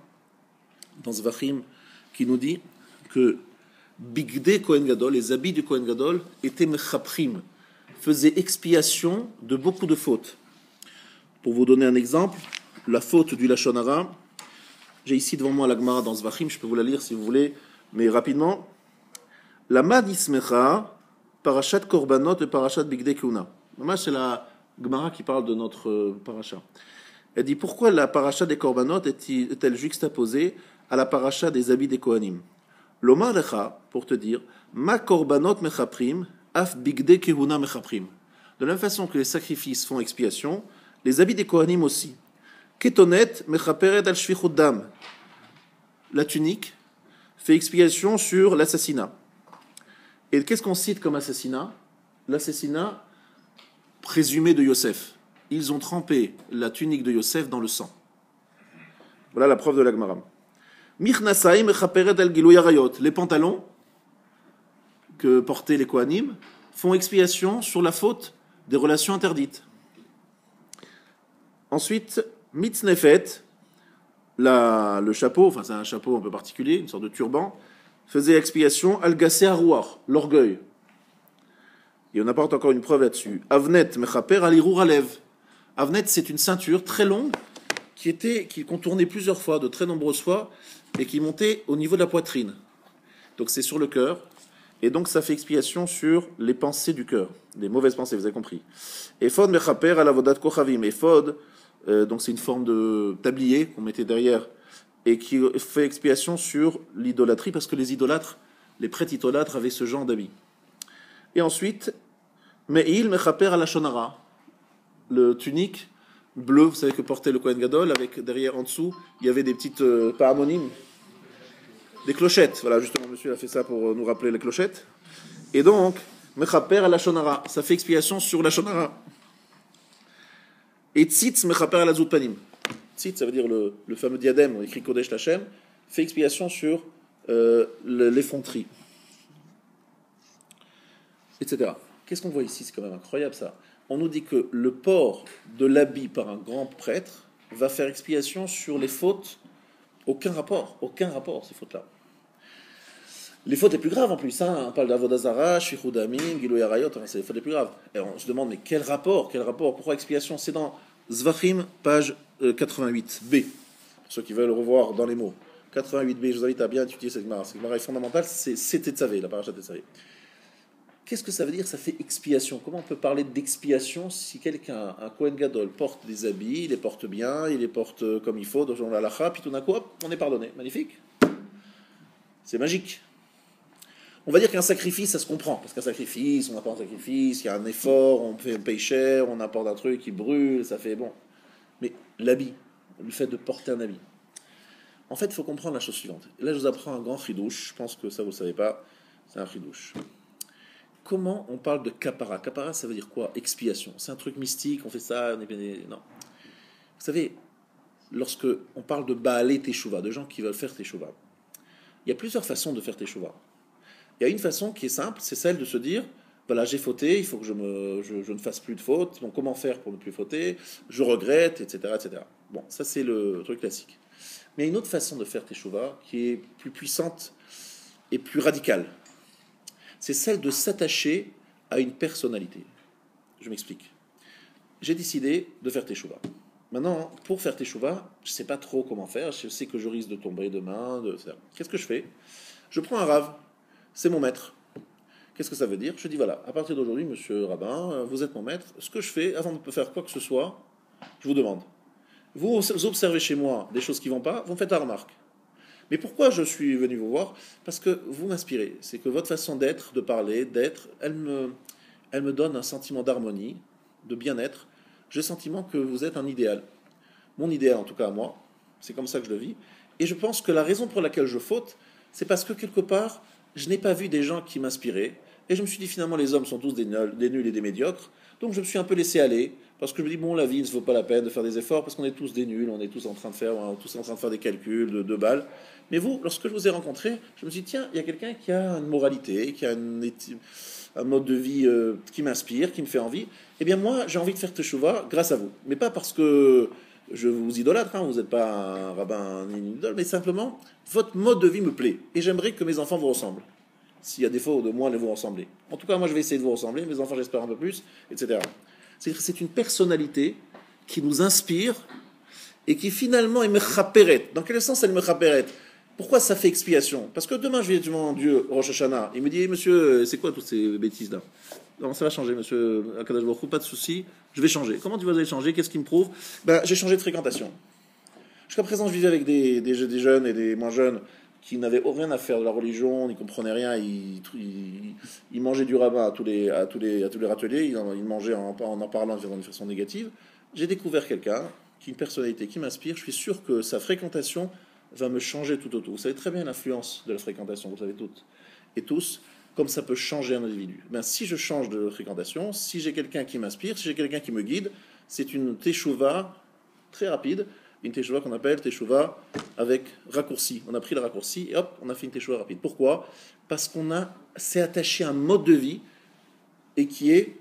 S1: dans Zvachim, qui nous dit que Bigdei Kohen Gadol, les habits du Kohen Gadol, étaient mechaprim, faisaient expiation de beaucoup de fautes. Pour vous donner un exemple, la faute du Lachon Hara, j'ai ici devant moi la Gemara dans Zvachim, je peux vous la lire si vous voulez, mais rapidement. La Mad Ismecha, Parashat Korbanot et Parashat Bigdei Keuna. C'est la Gemara qui parle de notre paracha. Elle dit pourquoi la paracha des Korbanot est-elle juxtaposée à la paracha des habits des Kohanim? L'Omar Lecha, pour te dire, Ma Korbanot Mechaprim, Af Bigdei Keuna Mechaprim. De la même façon que les sacrifices font expiation, les habits des Kohanim aussi. Ketonet Mechaperet al Shvichut Dam. La tunique fait expiation sur l'assassinat. Et qu'est-ce qu'on cite comme assassinat? L'assassinat présumé de Yosef. Ils ont trempé la tunique de Yosef dans le sang. Voilà la preuve de la Gemara. Mirnasaim chaperet al gilui arayot. Les pantalons que portaient les Kohanim font expiation sur la faute des relations interdites. Ensuite, mitznefet, le chapeau, enfin c'est un chapeau un peu particulier, une sorte de turban, faisait expiation al-gassé arouar, l'orgueil. Et on apporte encore une preuve là-dessus. Avnet mechaper al-irour alev. Avnet, c'est une ceinture très longue qui contournait plusieurs fois, de très nombreuses fois, et qui montait au niveau de la poitrine. Donc c'est sur le cœur, et donc ça fait expiation sur les pensées du cœur, les mauvaises pensées, vous avez compris. Ephod mechaper al-avodat kochavim. Ephod, donc c'est une forme de tablier qu'on mettait derrière, et qui fait expiation sur l'idolâtrie, parce que les idolâtres, les prêtres idolâtres avaient ce genre d'habit. Et ensuite, Me'il mechaper à la shonara, le tunique bleu, vous savez que portait le Kohen Gadol, avec derrière en dessous, il y avait des petites, pas homonymes, des clochettes. Voilà, justement, monsieur a fait ça pour nous rappeler les clochettes. Et donc, mechaper à la shonara, ça fait expiation sur la shonara. Et tzitz mechaper à la zoutpanim. Tzitz, ça veut dire le fameux diadème, on écrit Kodesh Lachem, fait expiation sur l'effronterie, etc. Qu'est-ce qu'on voit ici? C'est quand même incroyable ça. On nous dit que le port de l'habit par un grand prêtre va faire expiation sur les fautes. Aucun rapport ces fautes-là. Les fautes les plus graves en plus, hein. On parle d'Avodazara, Shichud Damim, Gilui Arayot, c'est les fautes les plus graves. Et on se demande, mais quel rapport? Pourquoi expiation? C'est dans Zvachim, page 88b. Pour ceux qui veulent le revoir dans les mots. 88b, je vous invite à bien étudier cette Gemara. Cette Gemara est fondamentale, c'est Tetzavé, la paracha Tetzavé. Qu'est-ce que ça veut dire? Ça fait expiation. Comment on peut parler d'expiation si quelqu'un, un Kohen Gadol, porte des habits, il les porte bien, il les porte comme il faut, dans la halakha, puis tout d'un coup, hop, on est pardonné. Magnifique. C'est magique. On va dire qu'un sacrifice, ça se comprend. Parce qu'un sacrifice, on apporte un sacrifice, il y a un effort, on paye cher, on apporte un truc qui brûle, ça fait bon. Mais l'habit, le fait de porter un habit. En fait, il faut comprendre la chose suivante. Là, je vous apprends un grand chidouche. Je pense que ça, vous ne savez pas. C'est un chidouche. Comment on parle de kapara? Kapara, ça veut dire quoi? Expiation. C'est un truc mystique, on fait ça, on est bien... Non. Vous savez, lorsque on parle de baalé teshuva, de gens qui veulent faire teshuva, il y a plusieurs façons de faire teshuva. Il y a une façon qui est simple, c'est celle de se dire, voilà, j'ai fauté, il faut que je ne fasse plus de fautes, donc comment faire pour ne plus fauter? Je regrette, etc., etc. Bon, ça c'est le truc classique. Mais il y a une autre façon de faire teshuva qui est plus puissante et plus radicale. C'est celle de s'attacher à une personnalité. Je m'explique. J'ai décidé de faire teshuva. Maintenant, pour faire teshuva, je ne sais pas trop comment faire, je sais que je risque de tomber demain, Qu'est-ce que je fais? Je prends un rave, c'est mon maître. Qu'est-ce que ça veut dire? Je dis voilà, à partir d'aujourd'hui, monsieur rabbin, vous êtes mon maître, ce que je fais, avant de faire quoi que ce soit, je vous demande. Vous observez chez moi des choses qui ne vont pas, vous me faites la remarque. Mais pourquoi je suis venu vous voir? Parce que vous m'inspirez. C'est que votre façon d'être, de parler, d'être, elle me donne un sentiment d'harmonie, de bien-être. J'ai le sentiment que vous êtes un idéal. Mon idéal, en tout cas à moi. C'est comme ça que je le vis. Et je pense que la raison pour laquelle je faute, c'est parce que quelque part, je n'ai pas vu des gens qui m'inspiraient. Et je me suis dit finalement, les hommes sont tous des nuls et des médiocres. Donc je me suis un peu laissé aller. Parce que je me dis, bon, la vie ne vaut pas la peine de faire des efforts, parce qu'on est tous des nuls, on est tous en train de faire des calculs de 2 balles. Mais vous, lorsque je vous ai rencontré, je me suis dit, tiens, il y a quelqu'un qui a une moralité, qui a un mode de vie qui m'inspire, qui me fait envie. Eh bien, moi, j'ai envie de faire teshuva grâce à vous. Mais pas parce que je vous idolâtre, hein, vous n'êtes pas un rabbin ni une idole, mais simplement, votre mode de vie me plaît. Et j'aimerais que mes enfants vous ressemblent. S'il y a défaut de moi, de vous ressembler. En tout cas, moi, je vais essayer de vous ressembler, mes enfants, j'espère un peu plus, etc. C'est une personnalité qui nous inspire et qui finalement est mechaperet. Dans quel sens elle mechaperet? Pourquoi ça fait expiation? Parce que demain je vais devant Dieu, Rosh Hashanah, il me dit, monsieur, c'est quoi toutes ces bêtises là? Non, ça va changer, monsieur Akadosh Baruch Hu, pas de souci, je vais changer. Comment tu vas aller changer? Qu'est-ce qui me prouve? J'ai changé de fréquentation. Jusqu'à présent, je vivais avec des jeunes et des moins jeunes qui n'avaient rien à faire de la religion, ils ne comprenaient rien, ils mangeaient du rabbin à tous les râteliers, ils mangeaient en parlant de façon négative. J'ai découvert quelqu'un, une personnalité qui m'inspire, je suis sûr que sa fréquentation va me changer tout autour. Vous savez très bien l'influence de la fréquentation, vous savez toutes et tous, comme ça peut changer un individu. Ben, si je change de fréquentation, si j'ai quelqu'un qui m'inspire, si j'ai quelqu'un qui me guide, c'est une teshuva très rapide, une teshuva qu'on appelle teshuva avec raccourci. On a pris le raccourci et hop, on a fait une teshuva rapide. Pourquoi ? Parce s'est attaché à un mode de vie et qui est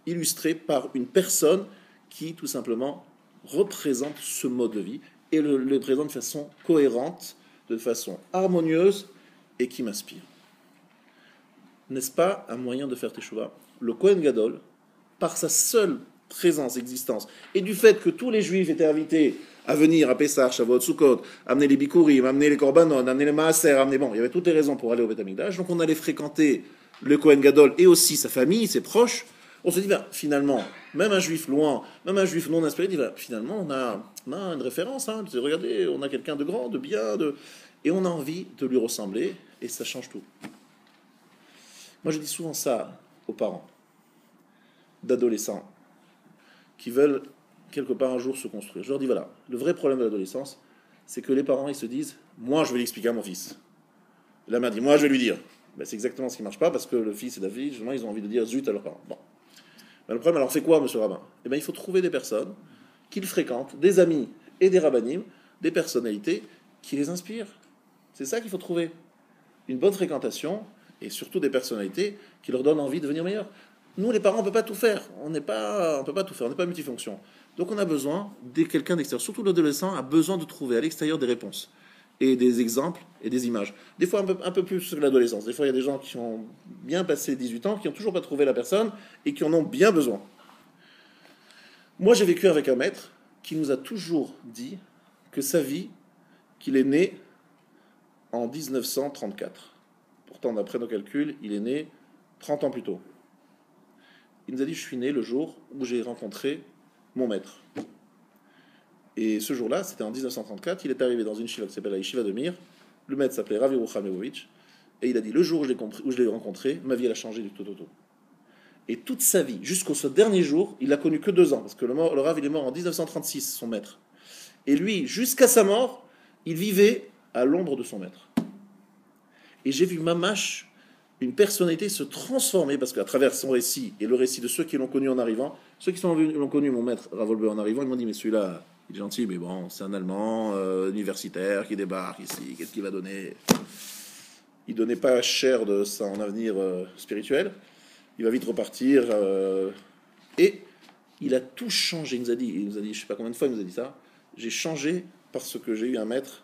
S1: illustré par une personne qui, tout simplement, représente ce mode de vie et le présente de façon cohérente, de façon harmonieuse et qui m'inspire. N'est-ce pas un moyen de faire teshuva ? Le Kohen Gadol, par sa seule présence, existence, et du fait que tous les Juifs étaient invités à venir à Pessah, Shavuot, Sukkot, amener les Bikurim, amener les Korbanot, amener les Maaser, il y avait toutes les raisons pour aller au Beth Amikdash, donc on allait fréquenter le Kohen Gadol et aussi sa famille, ses proches. On se dit, finalement, même un Juif loin, même un Juif non inspiré, dit, finalement, on a une référence, regardez, on a quelqu'un de grand, de bien, et on a envie de lui ressembler, et ça change tout. Moi, je dis souvent ça aux parents d'adolescents qui veulent quelque part un jour se construire. Je leur dis, voilà, le vrai problème de l'adolescence, c'est que les parents, ils se disent, moi, je vais l'expliquer à mon fils. La mère dit, moi, je vais lui dire. C'est exactement ce qui ne marche pas, parce que le fils et la fille, justement, ils ont envie de dire zut à leurs parents. Bon. Le problème, alors, c'est quoi, monsieur le rabbin ? Il faut trouver des personnes qu'ils fréquentent, des amis et des rabbinim, des personnalités qui les inspirent. C'est ça qu'il faut trouver. Une bonne fréquentation, et surtout des personnalités qui leur donnent envie de devenir meilleurs. Nous, les parents, on ne peut pas tout faire. On peut pas tout faire, on n'est pas multifonction. Donc on a besoin de quelqu'un d'extérieur. Surtout l'adolescent a besoin de trouver à l'extérieur des réponses, et des exemples, et des images. Des fois, un peu plus que l'adolescence. Des fois, il y a des gens qui ont bien passé 18 ans, qui n'ont toujours pas trouvé la personne, et qui en ont bien besoin. Moi, j'ai vécu avec un maître qui nous a toujours dit que sa vie, qu'il est né en 1934. Pourtant, d'après nos calculs, il est né 30 ans plus tôt. Il nous a dit, je suis né le jour où j'ai rencontré mon maître. Et ce jour-là, c'était en 1934, il est arrivé dans une yeshiva qui s'appelle la yeshiva de Mir. Le maître s'appelait Rav Yerucham Levovitch. Et il a dit, le jour où je l'ai rencontré, ma vie elle a changé du tout au tout. Et toute sa vie, jusqu'au ce dernier jour, il n'a connu que 2 ans, parce que le Rav il est mort en 1936, son maître. Et lui, jusqu'à sa mort, il vivait à l'ombre de son maître. Et j'ai vu Mamash, une personnalité se transformer, parce qu'à travers son récit et le récit de ceux qui l'ont connu en arrivant, ceux qui l'ont connu, mon maître Rav Wolbe en arrivant, ils m'ont dit, mais celui-là, il est gentil, mais bon, c'est un Allemand universitaire qui débarque ici, qu'est-ce qu'il va donner ? Il donnait pas cher de son avenir spirituel, il va vite repartir, et il a tout changé. Il nous a dit, je ne sais pas combien de fois il nous a dit ça, j'ai changé parce que j'ai eu un maître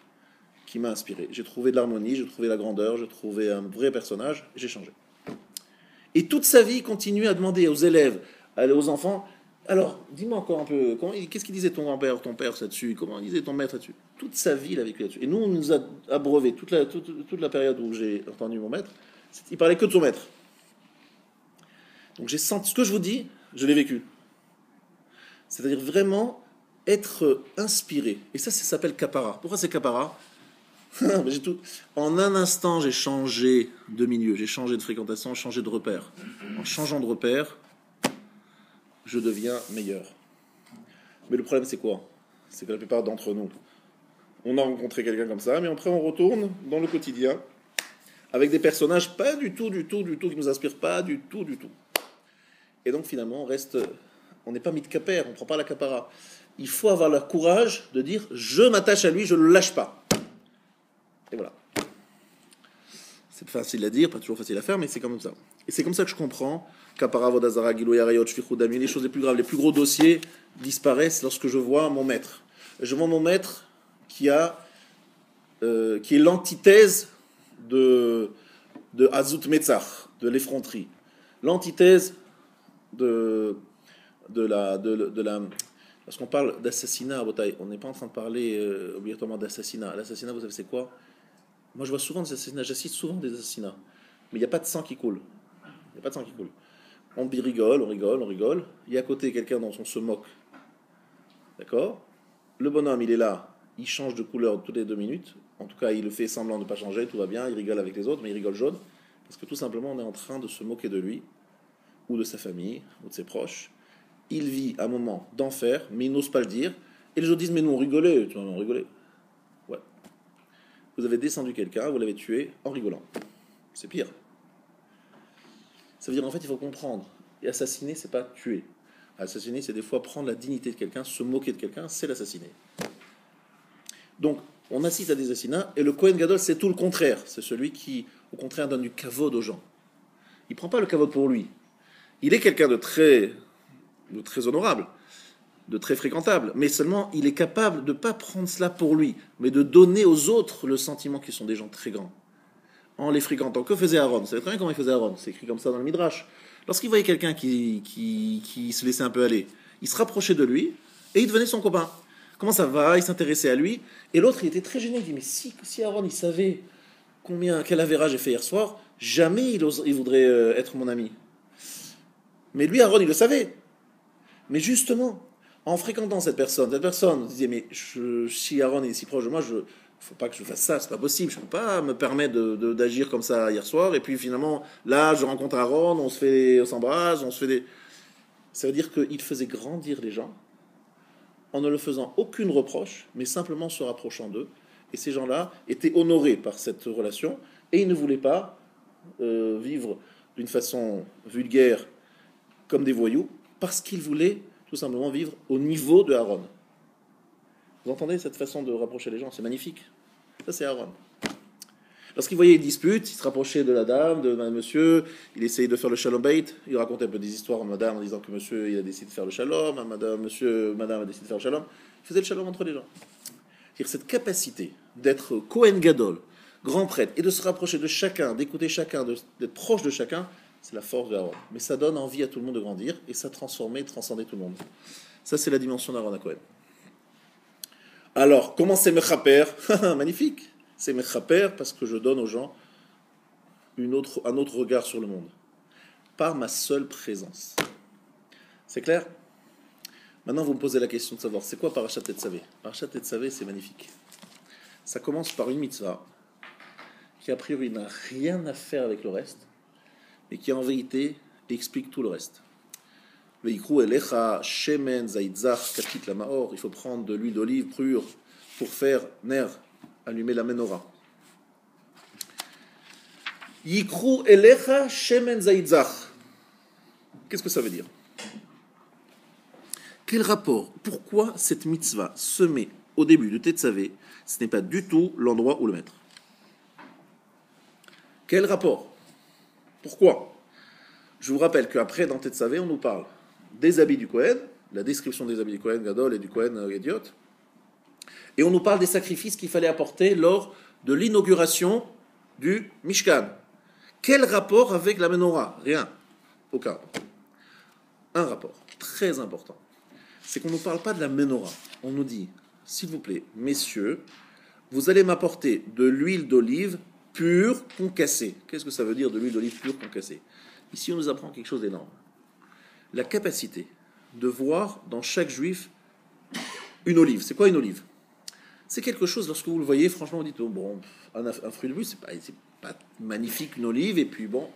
S1: qui m'a inspiré. J'ai trouvé de l'harmonie, j'ai trouvé la grandeur, j'ai trouvé un vrai personnage, j'ai changé. Et toute sa vie, il continuait à demander aux élèves, aux enfants, alors, dis-moi encore un peu, qu'est-ce qu'il disait ton grand-père, ton père là-dessus ? Comment disait ton maître là-dessus ? Toute sa vie, il a vécu là-dessus. Et nous, on nous a abreuvé toute la période où j'ai entendu mon maître, il parlait que de son maître. Donc j'ai senti, ce que je vous dis, je l'ai vécu. C'est-à-dire vraiment être inspiré. Et ça s'appelle kapara. Pourquoi c'est kapara ? En un instant, j'ai changé de milieu, j'ai changé de fréquentation, j'ai changé de repère. En changeant de repère, je deviens meilleur. Mais le problème, c'est quoi ? C'est que la plupart d'entre nous, on a rencontré quelqu'un comme ça, mais après on retourne dans le quotidien avec des personnages pas du tout, qui nous inspirent pas du tout. Et donc finalement, on n'est pas mitkaper, on ne prend pas la kapara. Il faut avoir le courage de dire, je m'attache à lui, je ne le lâche pas. Et voilà. C'est facile à dire, pas toujours facile à faire, mais c'est comme ça. Et c'est comme ça que je comprends qu'Apara, Vodazara, Gilou, Yarayot, Shfichudami, les choses les plus graves, les plus gros dossiers disparaissent lorsque je vois mon maître. Je vois mon maître qui est l'antithèse de Azut Metzach, de l'effronterie. L'antithèse de la. Lorsqu'on parle d'assassinat, on n'est pas en train de parler obligatoirement d'assassinat. L'assassinat, vous savez, c'est quoi ? Moi, je vois souvent des assassinats, j'assiste souvent des assassinats. Mais il n'y a pas de sang qui coule. On rigole. Il y a à côté quelqu'un dont on se moque. D'accord ? Le bonhomme, il est là. Il change de couleur toutes les 2 minutes. En tout cas, il le fait semblant de ne pas changer. Tout va bien. Il rigole avec les autres, mais il rigole jaune. Parce que tout simplement, on est en train de se moquer de lui, ou de sa famille, ou de ses proches. Il vit un moment d'enfer, mais il n'ose pas le dire. Et les gens disent, mais nous, on rigolait. On rigolait. Ouais. Vous avez descendu quelqu'un, vous l'avez tué en rigolant. C'est pire. Ça veut dire en fait il faut comprendre. Et assassiner, c'est pas tuer. Assassiner, c'est des fois prendre la dignité de quelqu'un, se moquer de quelqu'un, c'est l'assassiner. Donc, on assiste à des assassinats, et le Kohen Gadol, c'est tout le contraire. C'est celui qui, au contraire, donne du kavod aux gens. Il ne prend pas le kavod pour lui. Il est quelqu'un de très honorable, de très fréquentable, mais seulement il est capable de ne pas prendre cela pour lui, mais de donner aux autres le sentiment qu'ils sont des gens très grands. En les fréquentant. Que faisait Aaron? Vous savez très bien comment il faisait Aaron. C'est écrit comme ça dans le Midrash. Lorsqu'il voyait quelqu'un qui se laissait un peu aller, il se rapprochait de lui et il devenait son copain. Comment ça va? Il s'intéressait à lui. Et l'autre, il était très gêné. Il dit, mais si Aaron, il savait quel avérage j'ai fait hier soir, jamais il voudrait être mon ami. Mais lui, Aaron, il le savait. Mais justement, en fréquentant cette personne disait, mais si Aaron est si proche de moi, il ne faut pas que je fasse ça, c'est pas possible. Je ne peux pas me permettre d'agir comme ça hier soir. Et puis finalement, là, je rencontre Aaron, on s'embrasse, on se fait des... Ça veut dire qu'il faisait grandir les gens en ne leur faisant aucune reproche, mais simplement se rapprochant d'eux. Et ces gens-là étaient honorés par cette relation, et ils ne voulaient pas vivre d'une façon vulgaire comme des voyous, parce qu'ils voulaient tout simplement vivre au niveau de Aaron. Vous entendez cette façon de rapprocher les gens? C'est magnifique. Ça, c'est Aaron. Lorsqu'il voyait une dispute, il se rapprochait de la dame, de monsieur, il essayait de faire le shalom bait, il racontait un peu des histoires à madame en disant que monsieur il a décidé de faire le shalom, à madame a décidé de faire le shalom. Il faisait le shalom entre les gens. C'est-à-dire cette capacité d'être Kohen Gadol, grand prêtre, et de se rapprocher de chacun, d'écouter chacun, d'être proche de chacun, c'est la force d'Aaron. Mais ça donne envie à tout le monde de grandir, et ça transformer, transcender tout le monde. Ça, c'est la dimension d'Aaron à Kohen. Alors, comment c'est Mechaper? Magnifique. C'est Mechaper parce que je donne aux gens un autre regard sur le monde. Par ma seule présence. C'est clair? Maintenant, vous me posez la question de savoir, c'est quoi Parashat Tetzavé? Parashat Tetzavé, c'est magnifique. Ça commence par une mitzvah qui, a priori, n'a rien à faire avec le reste, mais qui, en vérité, explique tout le reste. Il faut prendre de l'huile d'olive pure pour faire ner, allumer la menorah. Yikru elecha shemen zaitzach. Qu'est-ce que ça veut dire? Quel rapport? Pourquoi cette mitzvah se met au début de Tetzavé? Ce n'est pas du tout l'endroit où le mettre. Quel rapport? Pourquoi? Je vous rappelle qu'après, dans Tetzavé, on nous parle des habits du Kohen, la description des habits du Kohen Gadol et du Kohen Idiot, et on nous parle des sacrifices qu'il fallait apporter lors de l'inauguration du Mishkan. Quel rapport avec la menorah? Rien. Aucun. Un rapport très important. C'est qu'on ne nous parle pas de la menorah. On nous dit, s'il vous plaît, messieurs, vous allez m'apporter de l'huile d'olive pure concassée. Qu'est-ce que ça veut dire de l'huile d'olive pure concassée? Ici, on nous apprend quelque chose d'énorme. La capacité de voir dans chaque juif une olive. C'est quoi une olive? C'est quelque chose, lorsque vous le voyez, franchement, vous dites, oh, bon, un fruit de but, c'est pas magnifique une olive, et puis bon.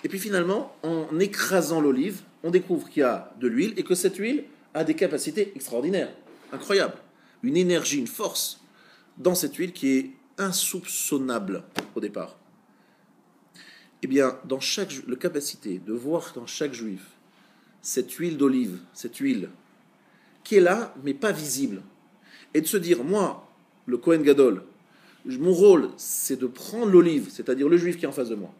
S1: Et puis finalement, en écrasant l'olive, on découvre qu'il y a de l'huile, et que cette huile a des capacités extraordinaires, incroyables. Une énergie, une force dans cette huile qui est insoupçonnable au départ. Eh bien, dans la capacité de voir dans chaque juif cette huile d'olive, cette huile qui est là, mais pas visible, et de se dire, moi, le Kohen Gadol, mon rôle, c'est de prendre l'olive, c'est-à-dire le juif qui est en face de moi,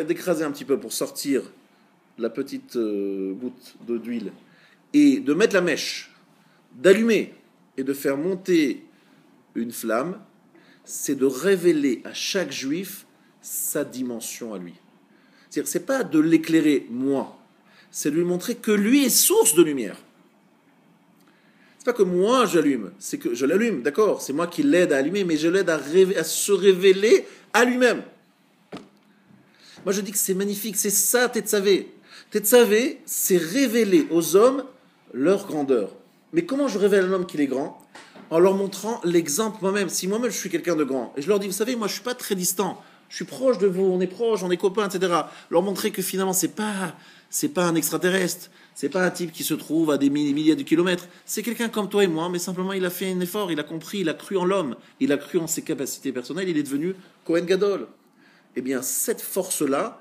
S1: d'écraser un petit peu pour sortir la petite goutte d'huile, et de mettre la mèche, d'allumer, et de faire monter une flamme, c'est de révéler à chaque juif sa dimension à lui. C'est-à-dire, c'est pas de l'éclairer moi, c'est de lui montrer que lui est source de lumière. C'est pas que moi j'allume, c'est que je l'allume, d'accord, c'est moi qui l'aide à allumer, mais je l'aide à se révéler à lui-même. Moi je dis que c'est magnifique, c'est ça Tetzavé. Tetzavé, c'est révéler aux hommes leur grandeur. Mais comment je révèle à l'homme qu'il est grand? En leur montrant l'exemple moi-même. Si moi-même je suis quelqu'un de grand, et je leur dis, vous savez, moi je suis pas très distant, je suis proche de vous, on est proche, on est copains, etc. Leur montrer que finalement c'est pas un extraterrestre, c'est pas un type qui se trouve à des milliers de kilomètres, c'est quelqu'un comme toi et moi, mais simplement il a fait un effort, il a compris, il a cru en l'homme, il a cru en ses capacités personnelles, il est devenu Kohen Gadol. Eh bien, cette force-là,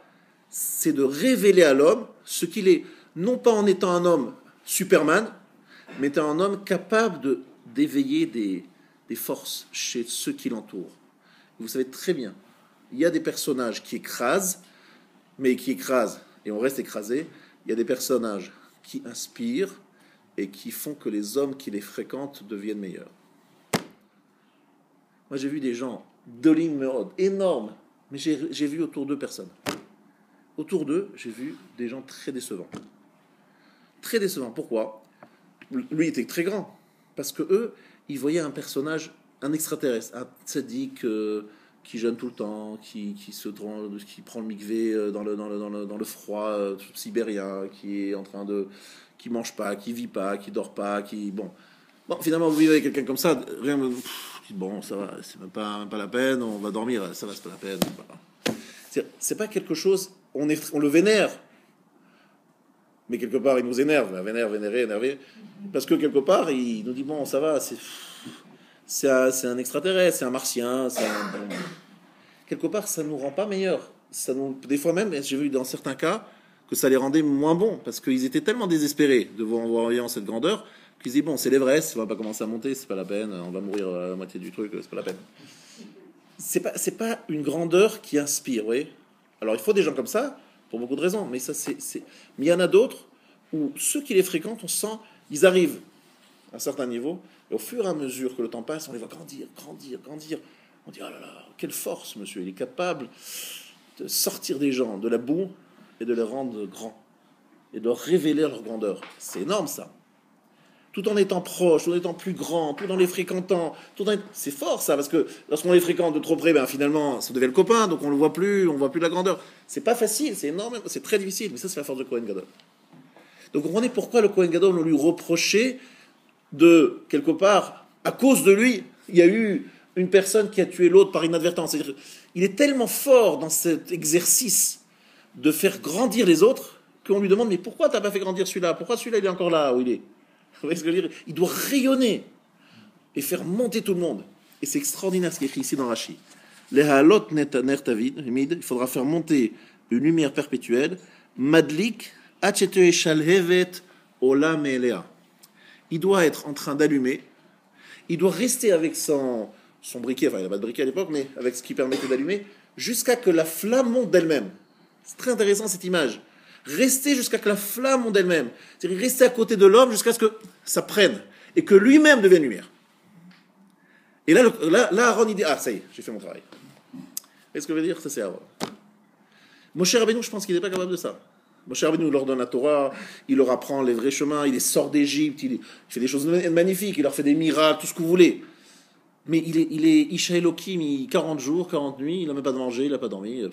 S1: c'est de révéler à l'homme ce qu'il est, non pas en étant un homme Superman, mais étant un homme capable d'éveiller des forces chez ceux qui l'entourent. Vous savez très bien, il y a des personnages qui écrasent, mais qui écrasent, et on reste écrasé. Il y a des personnages qui inspirent et qui font que les hommes qui les fréquentent deviennent meilleurs. Moi, j'ai vu des gens d'Olim Meod, énormes, mais j'ai vu autour d'eux personne. Autour d'eux, j'ai vu des gens très décevants. Très décevants. Pourquoi ? Lui était très grand, parce que eux, ils voyaient un personnage, un extraterrestre, un tzaddik qui jeûne tout le temps, qui prend le mikvé dans le froid sibérien, qui est en train qui mange pas, qui vit pas, qui dort pas, bon, finalement vous vivez avec quelqu'un comme ça, rien, bon, ça va, c'est même pas la peine, on va dormir, ça va, c'est pas la peine. C'est pas quelque chose, on le vénère, mais quelque part il nous énerve, énervé, parce que quelque part il nous dit bon, ça va, c'est un extraterrestre, c'est un martien, quelque part ça nous rend pas meilleurs. Des fois même, j'ai vu dans certains cas que ça les rendait moins bons, parce qu'ils étaient tellement désespérés de voir cette grandeur qu'ils disaient bon, c'est l'Everest, on va pas commencer à monter, c'est pas la peine, on va mourir à la moitié du truc, c'est pas la peine. C'est pas une grandeur qui inspire, vous voyez. Alors il faut des gens comme ça pour beaucoup de raisons, mais mais il y en a d'autres où ceux qui les fréquentent, on sent, ils arrivent à un certain niveau, et au fur et à mesure que le temps passe, on les voit grandir. On dit, oh là là, quelle force, monsieur, il est capable de sortir des gens de la boue et de les rendre grands, et de leur révéler leur grandeur. C'est énorme, ça. Tout en étant proche, tout en étant plus grand, tout en les fréquentant, c'est fort, ça, parce que lorsqu'on les fréquente de trop près, finalement, ça devient le copain, donc on le voit plus, on voit plus la grandeur. C'est pas facile, c'est énorme, c'est très difficile, mais ça, c'est la force de Kohen Gadol. Donc vous comprenez pourquoi le Kohen Gadol, on lui reprochait de, quelque part, à cause de lui, il y a eu une personne qui a tué l'autre par inadvertance. C'est-à-dire, il est tellement fort dans cet exercice de faire grandir les autres qu'on lui demande, mais pourquoi tu n'as pas fait grandir celui-là ? Pourquoi celui-là, il est encore là où il est ? Vous voyez ce que je veux dire ? Il doit rayonner et faire monter tout le monde. Et c'est extraordinaire ce qui est écrit ici dans Rashi. Les halot ner tavid, il faudra faire monter une lumière perpétuelle, madlik, achete shalhevet olam elea. Il doit être en train d'allumer, il doit rester avec son briquet, enfin il n'a pas de briquet à l'époque, mais avec ce qui permettait d'allumer, jusqu'à que la flamme monte d'elle-même. C'est très intéressant cette image. Rester jusqu'à que la flamme monte d'elle-même. C'est-à-dire rester à côté de l'homme jusqu'à ce que ça prenne, et que lui-même devienne lumière. Et là, Aaron, il dit, ah ça y est, j'ai fait mon travail. Qu'est-ce que je veux dire ? Ça c'est Aaron. Moshe Rabbeinu, je pense qu'il n'est pas capable de ça. Moshe Rabbeinu leur donne la Torah, il leur apprend les vrais chemins, il les sort d'Égypte, il fait des choses magnifiques, il leur fait des miracles, tout ce que vous voulez. Mais il est Isha Elohim, 40 jours, 40 nuits, il n'a même pas mangé, il n'a pas dormi.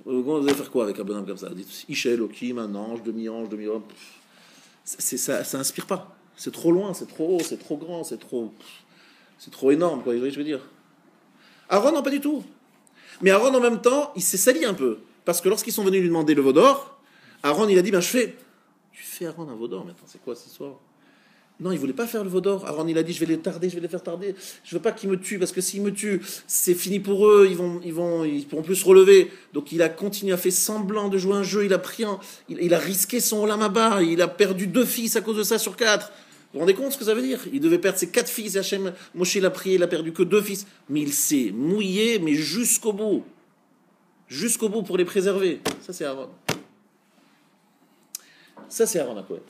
S1: Vous allez faire quoi avec un bonhomme comme ça ? Vous dites Isha Elohim, un ange, demi-homme. Ça inspire pas. C'est trop loin, c'est trop haut, c'est trop grand, c'est trop énorme, quoi, je veux dire. Aaron, non, pas du tout. Mais Aaron, en même temps, il s'est sali un peu. Parce que lorsqu'ils sont venus lui demander le veau d'or, Aaron, il a dit, tu fais Aaron un veau d'or, mais attends, c'est quoi cette histoire ? Non, il voulait pas faire le veau d'or. Aaron, il a dit, je vais les faire tarder. Je veux pas qu'ils me tuent, parce que s'ils me tuent, c'est fini pour eux, ils pourront plus se relever. Donc il a continué à faire semblant de jouer un jeu, il a risqué son olam haba, il a perdu 2 fils à cause de ça sur 4. Vous vous rendez compte ce que ça veut dire ? Il devait perdre ses 4 fils, et Hachem, Moshe l'a prié, il a perdu que 2 fils. Mais il s'est mouillé, mais jusqu'au bout. Jusqu'au bout pour les préserver. Ça, c'est Aaron. Ça, c'est Aaron à Kohen.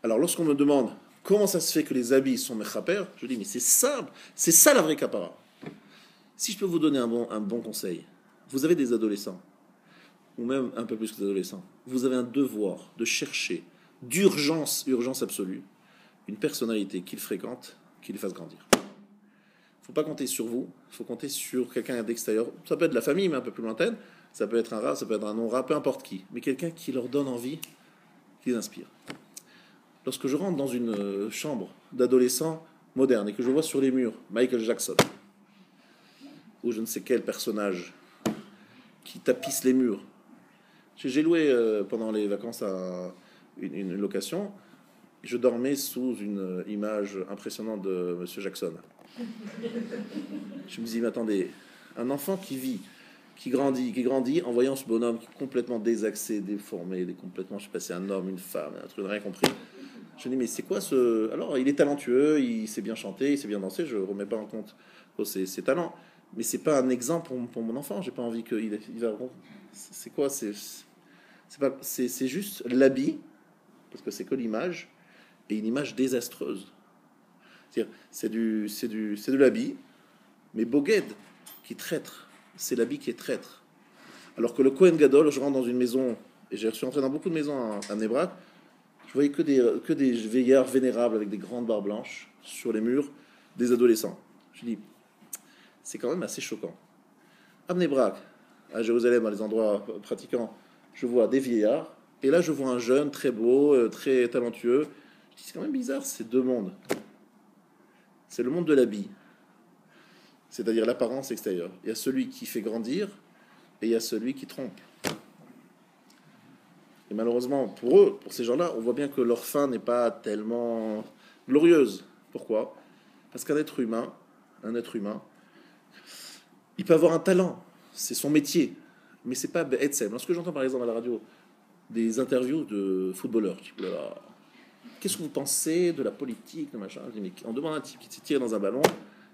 S1: Alors, lorsqu'on me demande comment ça se fait que les habits sont mechaper, je dis, mais c'est simple. C'est ça la vraie kapara. Si je peux vous donner un bon conseil, vous avez des adolescents, ou même un peu plus que des adolescents, vous avez un devoir de chercher urgence absolue, une personnalité qu'ils fréquentent, qui les fasse grandir. Il ne faut pas compter sur vous, il faut compter sur quelqu'un d'extérieur. Ça peut être de la famille, mais un peu plus lointaine. Ça peut être un rat, ça peut être un non-rat, peu importe qui. Mais quelqu'un qui leur donne envie, qui les inspire. Lorsque je rentre dans une chambre d'adolescents modernes et que je vois sur les murs Michael Jackson, ou je ne sais quel personnage qui tapisse les murs. J'ai loué pendant les vacances à une location. Je dormais sous une image impressionnante de M. Jackson. Je me dis, mais attendez, un enfant qui vit qui grandit en voyant ce bonhomme qui est complètement désaxé, déformé, complètement, je sais pas, c'est un homme, une femme, un truc, rien compris. Je me dis, mais c'est quoi ce... Alors, il est talentueux, il sait bien chanter, il sait bien danser, je ne remets pas en compte ses talents. Mais c'est pas un exemple pour mon enfant, j'ai pas envie qu'il va... C'est quoi c'est juste l'habit, parce que c'est que l'image, et une image désastreuse. C'est de l'habit, mais Boged, qui traître. C'est l'habit qui est traître. Alors que le Kohen Gadol, je rentre dans une maison, et je suis entré dans beaucoup de maisons à Nebrak, je voyais que des vieillards vénérables avec des grandes barres blanches sur les murs, des adolescents. Je dis, c'est quand même assez choquant. À Nebrak, à Jérusalem, dans les endroits pratiquants, je vois des vieillards, et là je vois un jeune très beau, très talentueux. Je dis, c'est quand même bizarre, c'est deux mondes. C'est le monde de l'habit, c'est-à-dire l'apparence extérieure. Il y a celui qui fait grandir, et il y a celui qui trompe. Et malheureusement, pour eux, pour ces gens-là, on voit bien que leur fin n'est pas tellement glorieuse. Pourquoi ? Parce qu'un être humain, il peut avoir un talent, c'est son métier, mais c'est pas Be'etzem. Lorsque j'entends par exemple à la radio des interviews de footballeurs, qui qu'est-ce que vous pensez de la politique, de machin ? Je dis, mais on demande à un type qui s'est tiré dans un ballon,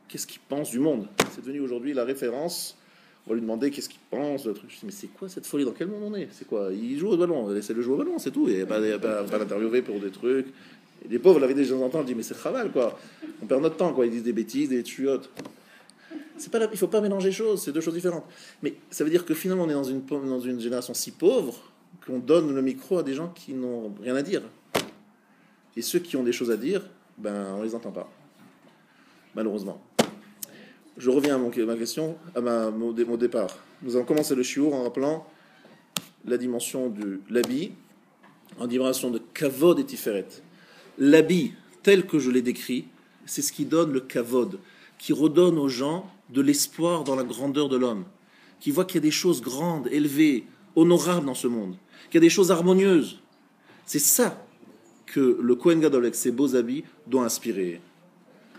S1: qu'est-ce qu'il pense du monde ? C'est devenu aujourd'hui la référence. On va lui demander qu'est-ce qu'il pense de le truc. Je dis, mais c'est quoi cette folie ? Dans quel monde on est ? C'est quoi ? Il joue au ballon, laissez-le jouer au ballon, c'est tout. Il n'y a pas l'interviewer pour des trucs. Et les pauvres, l'avaient des gens en temps, on dit, mais c'est travail, quoi. On perd notre temps, quoi. Ils disent des bêtises, des chiottes. Il ne faut pas mélanger les choses, c'est deux choses différentes. Mais ça veut dire que finalement, on est dans une génération si pauvre qu'on donne le micro à des gens qui n'ont rien à dire. Et ceux qui ont des choses à dire, on ne les entend pas. Malheureusement. Je reviens à ma question, à mon départ. Nous avons commencé le shiur en rappelant la dimension de l'habit, en dimension de kavod et tiferet. L'habit, tel que je l'ai décrit, c'est ce qui donne le kavod, qui redonne aux gens de l'espoir dans la grandeur de l'homme, qui voit qu'il y a des choses grandes, élevées, honorables dans ce monde, qu'il y a des choses harmonieuses. C'est ça que le Kohen Gadol, avec ses beaux habits, doit inspirer.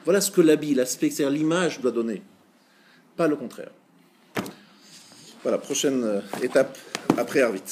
S1: Voilà ce que l'habit, l'aspect, c'est-à-dire l'image doit donner, pas le contraire. Voilà, prochaine étape après Arvit.